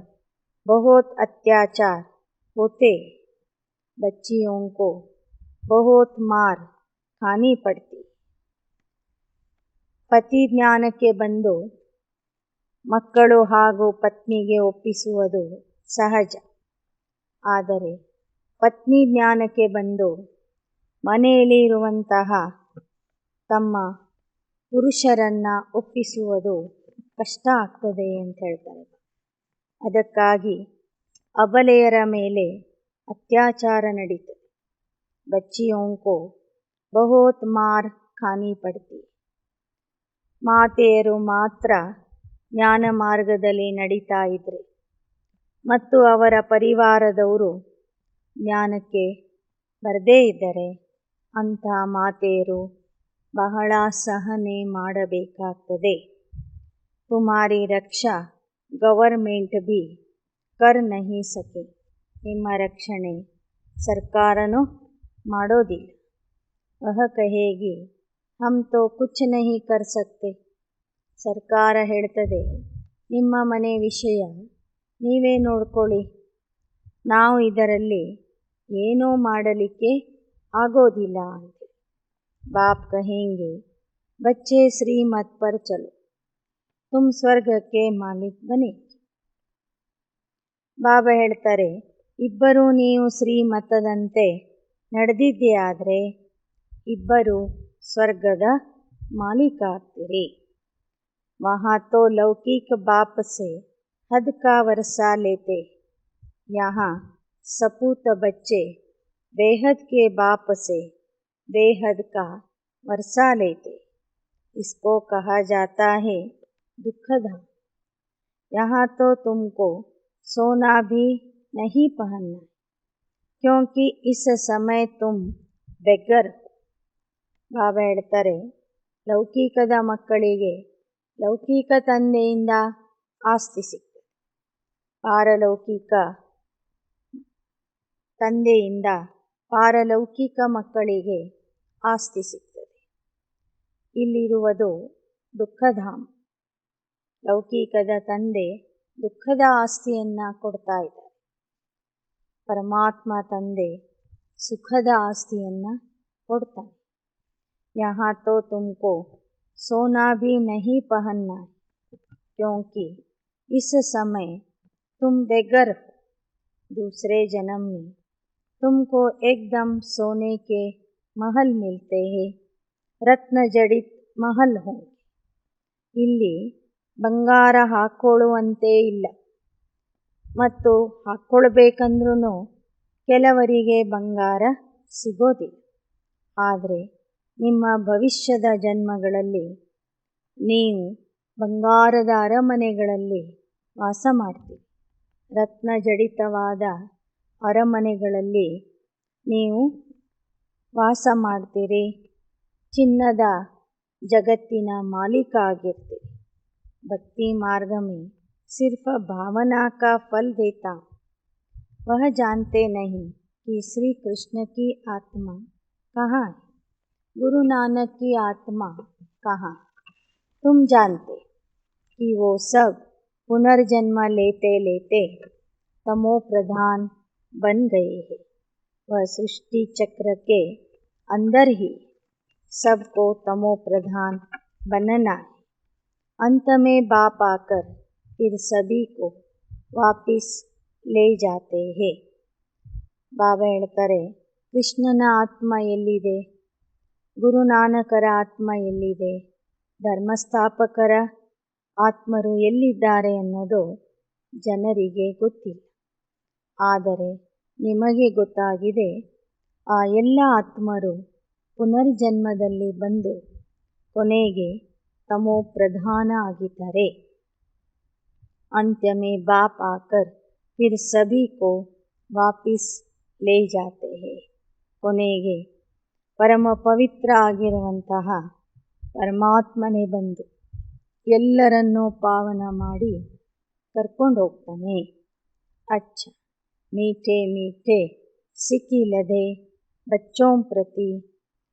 बहुत अत्याचार होते. बच्चियों को बहुत मार खानी पड़ती. ಪತಿ ಜ್ಞಾನಕ್ಕೆ ಬಂದು ಮಕ್ಕಳು ಹಾಗೂ ಪತ್ನಿಗೆ ಒಪ್ಪಿಸುವುದು ಸಹಜ. ಆದರೆ ಪತ್ನಿ ಜ್ಞಾನಕ್ಕೆ ಬಂದು ಮನೆಯಲ್ಲಿರುವಂತಹ ತಮ್ಮ ಪುರುಷರನ್ನು ಒಪ್ಪಿಸುವುದು ಕಷ್ಟ ಆಗ್ತದೆ ಅಂತ ಹೇಳ್ತಾರೆ. ಅದಕ್ಕಾಗಿ ಅಬಲೆಯರ ಮೇಲೆ ಅತ್ಯಾಚಾರ ನಡೀತದೆ. ಬಚ್ಚಿಯೋं को बहुत मार खानी पड़ती. ಮಾತೆಯರು ಮಾತ್ರ ಜ್ಞಾನ ಮಾರ್ಗದಲ್ಲಿ ನಡೀತಾ ಇದ್ರೆ ಮತ್ತು ಅವರ ಪರಿವಾರದವರು ಜ್ಞಾನಕ್ಕೆ ಬರದೇ ಇದ್ದರೆ ಅಂಥ ಮಾತೆಯರು ಬಹಳ ಸಹನೆ ಮಾಡಬೇಕಾಗ್ತದೆ. ತುಮಾರಿ ರಕ್ಷಾ ಗವರ್ಮೆಂಟ್ ಬಿ ಕರ್ ನಹಿ ಸಕೆ. ನಿಮ್ಮ ರಕ್ಷಣೆ ಸರ್ಕಾರನೂ ಮಾಡೋದಿಲ್ಲ. ವಹ ಕಹೇಗಿ ಹಮ್ ತೋ ಕುಚ್ ನಹಿ ಕರ್ ಸಕ್ತೆ. ಸರ್ಕಾರ ಹೇಳ್ತದೆ ನಿಮ್ಮ ಮನೆ ವಿಷಯ ನೀವೇ ನೋಡ್ಕೊಳ್ಳಿ, ನಾವು ಇದರಲ್ಲಿ ಏನೂ ಮಾಡಲಿಕ್ಕೆ ಆಗೋದಿಲ್ಲ ಅಂತ. बाप कहेंगे बच्चे श्रीमत पर चलो, तुम स्वर्ग के मालिक बने. ಬಾಬಾ ಹೇಳ್ತಾರೆ, ಇಬ್ಬರೂ ನೀವು ಶ್ರೀಮತದಂತೆ ನಡೆದಿದ್ದೇ ಆದರೆ ಇಬ್ಬರು ಸ್ವರ್ಗದ ಮಾಲೀಕ ಆಗ್ತೀರಿ. वहाँ तो लौकिक बाप से हद का वर्षा लेते, यहाँ सपूत बच्चे बेहद के बाप से बेहद का वर्षा लेते। इसको कहा जाता है दुखधाम। यहाँ तो तुमको सोना भी नहीं पहनना, क्योंकि इस समय तुम ಬೆಗ್ಗರ್. ಬಾಬಾ ಹೇಳ್ತಾರೆ, ಲೌಕಿಕದ ಮಕ್ಕಳಿಗೆ ಲೌಕಿಕ ತಂದೆಯಿಂದ ಆಸ್ತಿ ಸಿಗ್ತದೆ, ಪಾರಲೌಕಿಕ ತಂದೆಯಿಂದ ಪಾರಲೌಕಿಕ ಮಕ್ಕಳಿಗೆ ಆಸ್ತಿ ಸಿಗ್ತದೆ. ಇಲ್ಲಿರುವುದು ದುಃಖಧಾಮ. ಲೌಕಿಕದ ತಂದೆ ದುಃಖದ ಆಸ್ತಿಯನ್ನು ಕೊಡ್ತಾ ಇದ್ದಾರೆ, ಪರಮಾತ್ಮ ತಂದೆ ಸುಖದ ಆಸ್ತಿಯನ್ನು ಕೊಡ್ತಾನೆ. यहाँ तो तुमको सोना भी नहीं पहनना, क्योंकि इस समय तुम बेगर हो. दूसरे जन्म में तुमको एकदम सोने के महल मिलते हैं, रत्न जड़ित महल होंगे. ಇಲ್ಲಿ ಬಂಗಾರ ಹಾಕ್ಕೊಳ್ಳುವಂತೆ ಇಲ್ಲ, ಮತ್ತು ಹಾಕ್ಕೊಳ್ಬೇಕಂದ್ರೂ ಕೆಲವರಿಗೆ ಬಂಗಾರ ಸಿಗೋದಿಲ್ಲ. ಆದರೆ ನಿಮ್ಮ ಭವಿಷ್ಯದ ಜನ್ಮಗಳಲ್ಲಿ ನೀವು ಬಂಗಾರದ ಅರಮನೆಗಳಲ್ಲಿ ವಾಸ ಮಾಡ್ತೀರಿ, ರತ್ನಜಡಿತವಾದ ಅರಮನೆಗಳಲ್ಲಿ ನೀವು ವಾಸ ಮಾಡ್ತೀರಿ, ಚಿನ್ನದ ಜಗತ್ತಿನ ಮಾಲೀಕ ಆಗಿರ್ತೀರಿ. भक्ति मार्ग में सिर्फ भावना का फल देता, वह जानते नहीं कि श्री कृष्ण की आत्मा कहाँ है, गुरु नानक की आत्मा कहाँ. तुम जानते कि वो सब पुनर्जन्म लेते लेते तमो प्रधान बन गए हैं. वह सृष्टि चक्र के अंदर ही सबको तमो प्रधान बनना है. अंत में बाप आकर फिर सभी को वापिस ले जाते हैं. ಬಾಬಾ ಹೇಳ್ತಾರೆ, ಕೃಷ್ಣನ ಆತ್ಮ ಎಲ್ಲಿದೆ, ಗುರುನಾನಕರ ಆತ್ಮ ಎಲ್ಲಿದೆ, ಧರ್ಮಸ್ಥಾಪಕರ ಆತ್ಮರು ಎಲ್ಲಿದ್ದಾರೆ ಅನ್ನೋದು ಜನರಿಗೆ ಗೊತ್ತಿಲ್ಲ. ಆದರೆ ನಿಮಗೆ ಗೊತ್ತಾಗಿದೆ, ಆ ಎಲ್ಲ ಆತ್ಮರು ಪುನರ್ಜನ್ಮದಲ್ಲಿ ಬಂದು ಕೊನೆಗೆ तमो प्रधान ಆಗಿದ್ದಾರೆ. अंत्य में बाप आकर फिर सभी को वापिस ले जाते हैं. ಕೊನೆಗೆ ಪರಮ ಪವಿತ್ರ ಆಗಿರುವಂತಹ ಪರಮಾತ್ಮನೇ ಬಂದು ಎಲ್ಲರನ್ನೂ ಪಾವನ ಮಾಡಿ ಕರ್ಕೊಂಡು ಹೋಗ್ತಾನೆ. ಅಚ್ಚ मीठे मीठे सिकी लदे बच्चों प्रति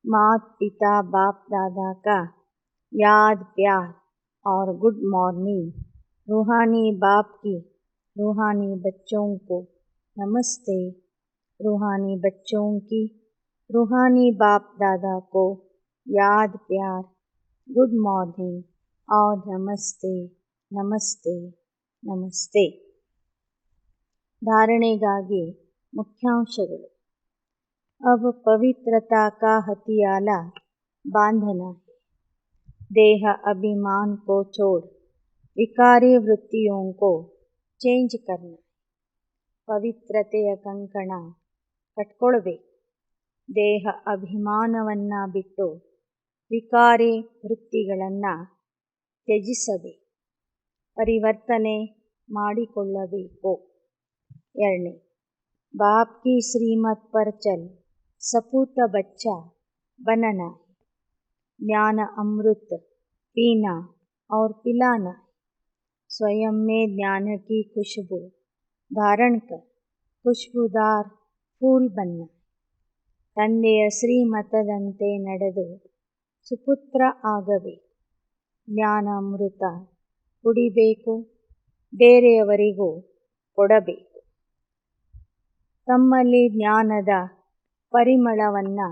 मात पिता बाप दादा का याद प्यार और गुड मॉर्निंग. रूहानी बाप की रूहानी बच्चों को नमस्ते. रूहानी बच्चों की रूहानी बाप दादा को याद प्यार, गुड मॉर्निंग और नमस्ते नमस्ते नमस्ते. धारणೆಗಾಗಿ ಮುಖ್ಯಾಂಶಗಳು. अब पवित्रता का हथियाला बांधना है. देह अभिमान को छोड़ विकारी वृत्तियों को चेंज करना. ಪವಿತ್ರತೆಯ ಕಂಕಣ ಕಟ್ಕೊಳ್ಬೇಕು. ದೇಹ ಅಭಿಮಾನವನ್ನು ಬಿಟ್ಟು ವಿಕಾರಿ ವೃತ್ತಿಗಳನ್ನು ತ್ಯಜಿಸಬೇಕು, ಪರಿವರ್ತನೆ ಮಾಡಿಕೊಳ್ಳಬೇಕು. 2. बाप की श्रीमत पर चल सपूत बच्चा बनना. ज्ञान अमृत पीना और पिलाना. स्वयं में ज्ञान की खुशबू धारण कर खुशबूदार फूल बनना. ತಂದೆಯ ಶ್ರೀಮತದಂತೆ ನಡೆದು ಸುಪುತ್ರ ಆಗಬೇಕು. ಜ್ಞಾನ ಅಮೃತ ಕುಡಿಬೇಕು, ಬೇರೆಯವರಿಗೂ ಕೊಡಬೇಕು. ತಮ್ಮಲ್ಲಿ ಜ್ಞಾನದ ಪರಿಮಳವನ್ನು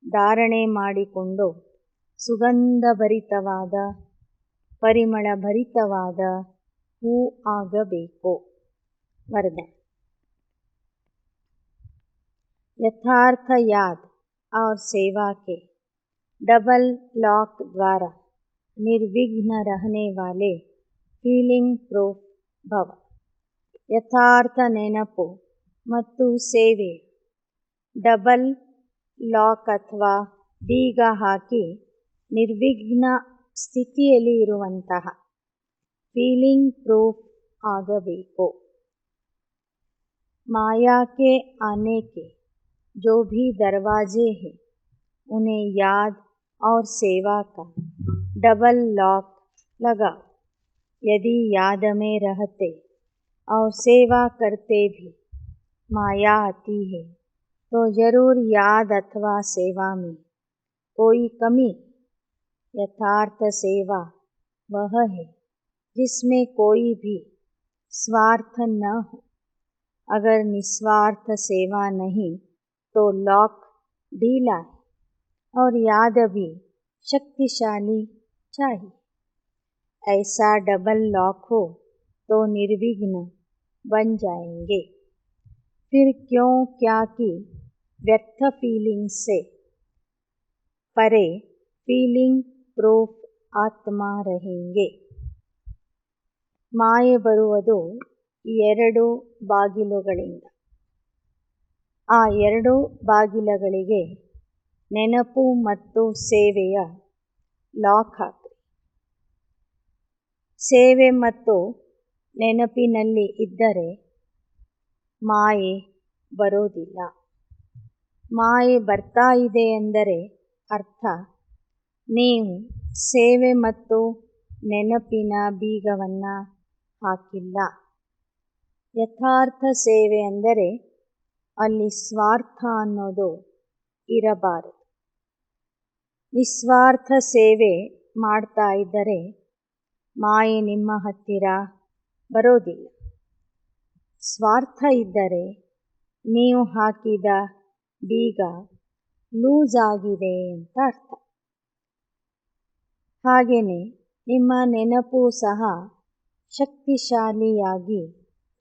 ಧಾರಣೆ ಮಾಡಿಕೊಂಡು ಸುಗಂಧಭರಿತವಾದ ಪರಿಮಳಭರಿತವಾದ ಹೂ ಆಗಬೇಕು. वरदान. यथार्थ याद और सेवा के डबल लॉक द्वारा निर्विघ्न रहने वाले ಫೀಲಿಂಗ್ ಪ್ರೂಫ್ ಭವ. ಯಥಾರ್ಥ ನೆನಪು ಮತ್ತು ಸೇವೆ ಡಬಲ್ ಲಾಕ್ ಅಥವಾ ಬೀಗ ಹಾಕಿ ನಿರ್ವಿಘ್ನ ಸ್ಥಿತಿಯಲ್ಲಿ ಇರುವಂತಹ ಫೀಲಿಂಗ್ ಪ್ರೂಫ್ ಆಗಬೇಕು. माया के आने के जो भी दरवाजे हैं उन्हें याद और सेवा का डबल लॉक लगाओ. यदि याद में रहते और सेवा करते भी माया आती है तो जरूर याद अथवा सेवा में कोई कमी. यथार्थ सेवा वह है जिसमें कोई भी स्वार्थ न हो. अगर निस्वार्थ सेवा नहीं तो लॉक ढीला है और याद भी शक्तिशाली चाहिए. ऐसा डबल लॉक हो तो निर्विघ्न बन जाएंगे. फिर क्यों क्या की व्यर्थ फीलिंग से परे फीलिंग प्रूफ आत्मा रहेंगे. ಮಾಯೆ ಬರುವುದು ಎರಡು ಬಾಗಿಲುಗಳಿಂದ. ಆ ಎರಡು ಬಾಗಿಲುಗಳಿಗೆ ನೆನಪು ಮತ್ತು ಸೇವೆಯ ಲಾಕ್ ಹಾಕಿ. ಸೇವೆ ಮತ್ತು ನೆನಪಿನಲ್ಲಿ ಇದ್ದರೆ ಮಾಯೆ ಬರೋದಿಲ್ಲ. ಮಾಯೆ ಬರ್ತಾ ಇದೆ ಎಂದರೆ ಅರ್ಥ ನೀವು ಸೇವೆ ಮತ್ತು ನೆನಪಿನ ಬೀಗವನ್ನು ಹಾಕಿಲ್ಲ. ಯಥಾರ್ಥ ಸೇವೆ ಅಂದರೆ ಅಲ್ಲಿ ಸ್ವಾರ್ಥ ಅನ್ನೋದು ಇರಬಾರದು. ನಿಸ್ವಾರ್ಥ ಸೇವೆ ಮಾಡ್ತಾ ಇದ್ದರೆ ಮಾಯೆ ನಿಮ್ಮ ಹತ್ತಿರ ಬರೋದಿಲ್ಲ. ಸ್ವಾರ್ಥ ಇದ್ದರೆ ನೀವು ಹಾಕಿದ ಬೀಗ ಲೂಸ್ ಆಗಿದೆ ಅಂತ ಅರ್ಥ. ಹಾಗೆಯೇ ನಿಮ್ಮ ನೆನಪು ಸಹ ಶಕ್ತಿಶಾಲಿಯಾಗಿ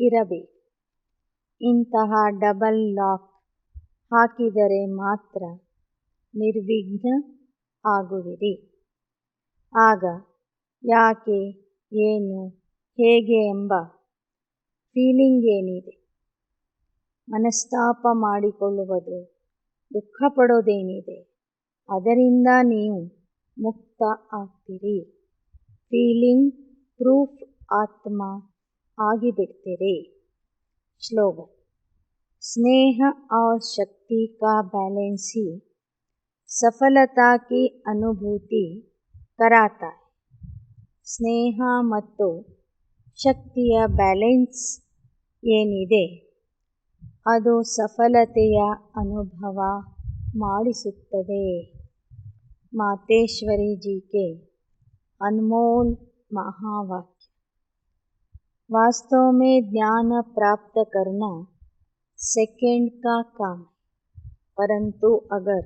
ಇರಬೇಕು. ಇಂತಹ ಡಬಲ್ ಲಾಕ್ ಹಾಕಿದರೆ ಮಾತ್ರ ನಿರ್ವಿಘ್ನ ಆಗುವಿರಿ. ಆಗ ಯಾಕೆ, ಏನು, ಹೇಗೆ ಎಂಬ ಫೀಲಿಂಗ್ ಏನಿದೆ, ಮನಸ್ತಾಪ ಮಾಡಿಕೊಳ್ಳುವುದು, ದುಃಖ ಪಡೋದೇನಿದೆ ಅದರಿಂದ ನೀವು ಮುಕ್ತ ಆಗ್ತೀರಿ. ಫೀಲಿಂಗ್ ಪ್ರೂಫ್ ಆತ್ಮ ಆಗಿಬಿಡ್ತೀರಿ. स्लोगन: स्नेह और शक्ति का बैलेंस ही सफलता की अनुभूति कराता है. ಸ್ನೇಹ ಮತ್ತು ಶಕ್ತಿಯ ಬ್ಯಾಲೆನ್ಸ್ ಏನಿದೆ ಅದು ಸಫಲತೆಯ ಅನುಭವ ಮಾಡಿಸುತ್ತದೆ. मातेश्वरी जी के अनमोल महावाक्य. वास्तव में ज्ञान प्राप्त करना सेकंड का काम है, परंतु अगर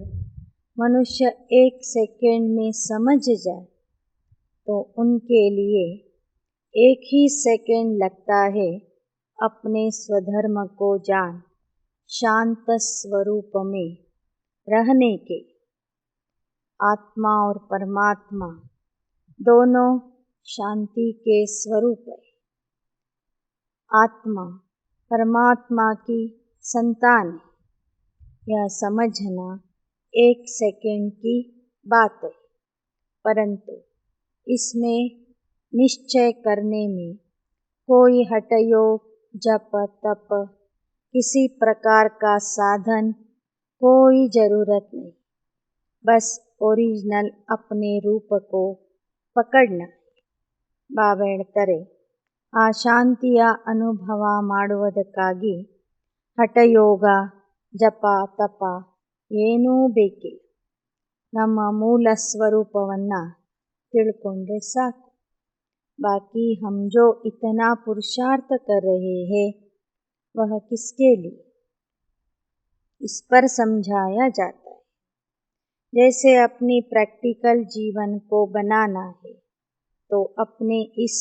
मनुष्य एक सेकंड में समझ जाए तो उनके लिए एक ही सेकंड लगता है अपने स्वधर्म को जान शांत स्वरूप में रहने के. आत्मा और परमात्मा दोनों शांति के स्वरूप है. आत्मा परमात्मा की संतान है. यह समझना एक सेकंड की बात है, परंतु इसमें निश्चय करने में कोई हठयोग, जप, तप, किसी प्रकार का साधन कोई ज़रूरत नहीं. बस ओरिजिनल अपने रूप को पकड़ना. ಬಾಬಾ ಹೇಳ್ತಾರೆ, ಆ ಶಾಂತಿಯ ಅನುಭವ ಮಾಡುವುದಕ್ಕಾಗಿ ಹಠಯೋಗ, ಜಪ, ತಪ ಏನೂ ಬೇಕಿಲ್ಲ. ನಮ್ಮ ಮೂಲ ಸ್ವರೂಪವನ್ನು ತಿಳ್ಕೊಂಡ್ರೆ ಸಾಕು. बाकी हम जो इतना पुरुषार्थ कर रहे हैं वह किसके लिए, इस पर समझाया जाता है. जैसे अपनी प्रैक्टिकल जीवन को बनाना है तो अपने इस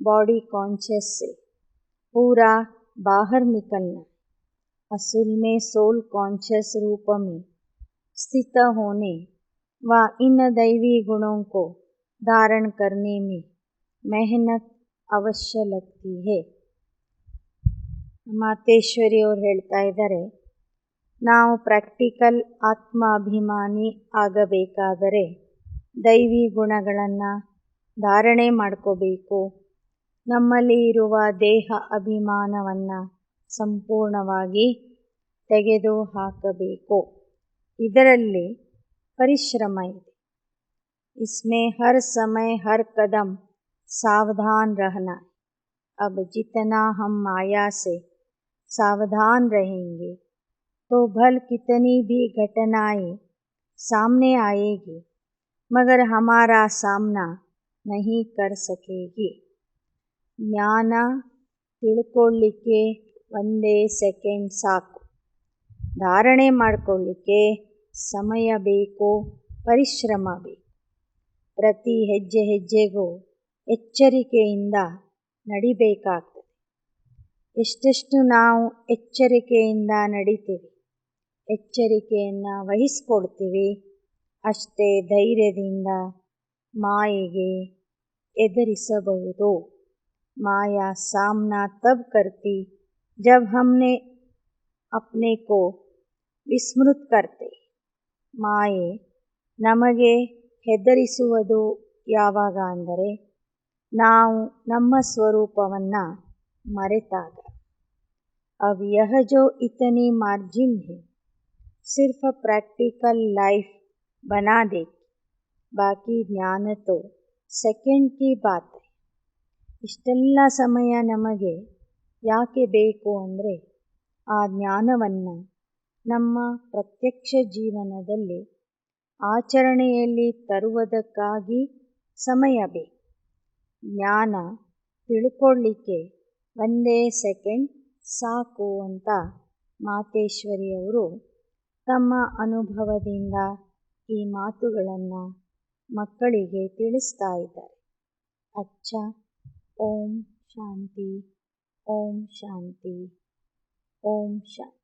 बॉडी कॉन्शियस से पूरा बाहर निकलना है. असल में सोल कॉन्शियस रूप में स्थित होने व इन दैवी गुणों को धारण करने में मेहनत ಅವಶ್ಯ लगती है. ಮಾತೇಶ್ವರಿ ಅವರು ಹೇಳ್ತಾ ಇದ್ದಾರೆ, ನಾವು ಪ್ರಾಕ್ಟಿಕಲ್ ಆತ್ಮಾಭಿಮಾನಿ ಆಗಬೇಕಾದರೆ ದೈವಿ ಗುಣಗಳನ್ನು ಧಾರಣೆ ಮಾಡ್ಕೋಬೇಕು. ನಮ್ಮಲ್ಲಿ ಇರುವ ದೇಹ ಅಭಿಮಾನವನ್ನು ಸಂಪೂರ್ಣವಾಗಿ ತೆಗೆದು ಹಾಕಬೇಕು. ಇದರಲ್ಲಿ ಪರಿಶ್ರಮ ಇದೆ. इसमें हर समय हर कदम सावधान रहना. अब जितना हम माया से सावधान रहेंगे तो भल कितनी भी घटनाएं सामने आएगी मगर हमारा सामना नहीं कर सकेगी. ಜ್ಞಾನ ತಿಳ್ಕೊಳ್ಳಿಕ್ಕೆ ಒಂದೇ ಸೆಕೆಂಡ್ ಸಾಕು. ಧಾರಣೆ ಮಾಡಿಕೊಳ್ಳಿಕ್ಕೆ ಸಮಯ ಬೇಕು, ಪರಿಶ್ರಮ ಬೇಕು. ಪ್ರತಿ ಹೆಜ್ಜೆ ಹೆಜ್ಜೆಗೂ ಎಚ್ಚರಿಕೆಯಿಂದ ನಡಿಬೇಕಾಗ್ತದೆ. ಎಷ್ಟೆಷ್ಟು ನಾವು ಎಚ್ಚರಿಕೆಯಿಂದ ನಡಿತೀವಿ, ಎಚ್ಚರಿಕೆಯನ್ನು ವಹಿಸ್ಕೊಡ್ತೀವಿ, ಅಷ್ಟೇ ಧೈರ್ಯದಿಂದ ಮಾಯೆಗೆ ಎದುರಿಸಬಹುದು. माया सामना तब करती जब हमने अपने को विस्मृत करते. ಮಾಯೆ ನಮಗೆ ಹೆದರಿಸುವುದು ಯಾವಾಗ ಅಂದರೆ ನಾವು ನಮ್ಮ ಸ್ವರೂಪವನ್ನು ಮರೆತಾಗ. अब यह जो इतनी मार्जिन है सिर्फ प्रैक्टिकल लाइफ बना देगी, बाकी ज्ञान तो सेकेंड की बात है. ಇಷ್ಟೆಲ್ಲ ಸಮಯ ನಮಗೆ ಯಾಕೆ ಬೇಕು ಅಂದರೆ ಆ ಜ್ಞಾನವನ್ನು ನಮ್ಮ ಪ್ರತ್ಯಕ್ಷ ಜೀವನದಲ್ಲಿ ಆಚರಣೆಯಲ್ಲಿ ತರುವುದಕ್ಕಾಗಿ ಸಮಯ ಬೇಕು. ಜ್ಞಾನ ತಿಳ್ಕೊಳ್ಳಿಕ್ಕೆ ಒಂದೇ ಸೆಕೆಂಡ್ ಸಾಕು ಅಂತ ಮಾತೇಶ್ವರಿಯವರು ತಮ್ಮ ಅನುಭವದಿಂದ ಈ ಮಾತುಗಳನ್ನು ಮಕ್ಕಳಿಗೆ ತಿಳಿಸ್ತಾ ಇದ್ದಾರೆ. ಅಚ್ಚಾ, ಓಂ ಶಾಂತಿ, ಓಂ ಶಾಂತಿ, ಓಂ ಶಾಂತಿ.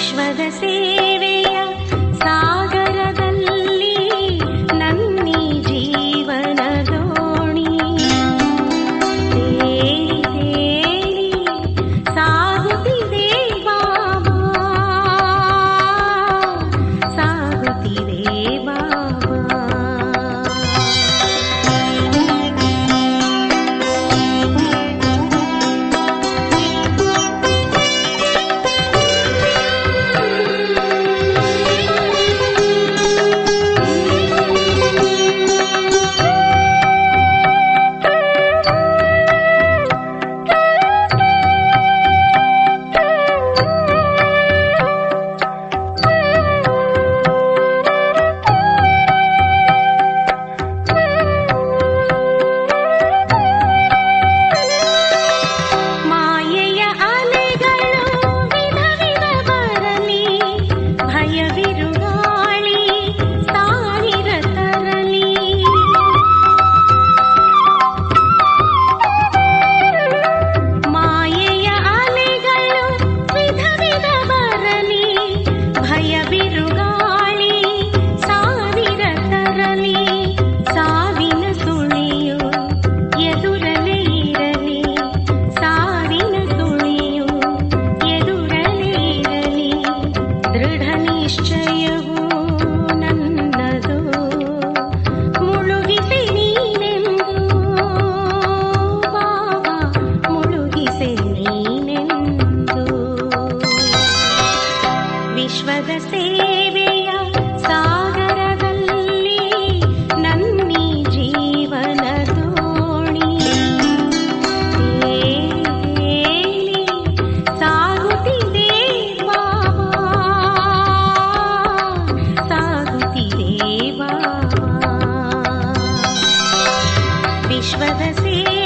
ವಿಶ್ವದ ಸೇವೆಯ ಸಾಗರದಲ್ಲಿ ನನ್ನಿ ಜೀವನ ದೋಣಿ ತೇಲಿ ತೇಲಿ ಸಾಗುತ್ತಿದೆ ಬಾಬಾ, ಸಾಗುತ್ತಿದೆ ಬಾಬಾ. ಮಾಯೆಯ ಅಲೆಗಳು ವಿಧ ವಿಧ ಬರಲಿ, ಭಯವಿರುಗಾಳಿ ಸಾವಿರ ತರಲಿ. ಮಾಯೆಯ ಅಲೆಗಳು ವಿಧ ವಿಧ ಬರಲಿ, ಭಯವಿರುಗಾಳಿ ಸಾವಿರ ತರಲಿ. ಸಾವಿನ ಸುಳಿಯು ಎದುರಲೇ ಇರಲಿ, ಸಾವಿನ ಸುಳಿಯು ಎದುರಲೇ ಇರಲಿ. ದೃಢ ನಿಶ್ಚಯವು ನನ್ನದು, ಮುಳುಗಿಸಿ ನೀನೆಂದು ಬಾಬಾ, ಮುಳುಗಿಸಿ ನೀನೆಂದು. ವಿಶ್ವದ ಸೇವೆಯ ಸಾಗರದಲ್ಲಿ ನನ್ನಿ ಜೀವನ ದೋಣಿ ತೇಲಿ ಸಾಗುತ್ತಿದೆ ಬಾಬಾ, ಸಾಗುತ್ತಿದೆ ಬಾಬಾ. ವಿಶ್ವದ ಸೇವೆ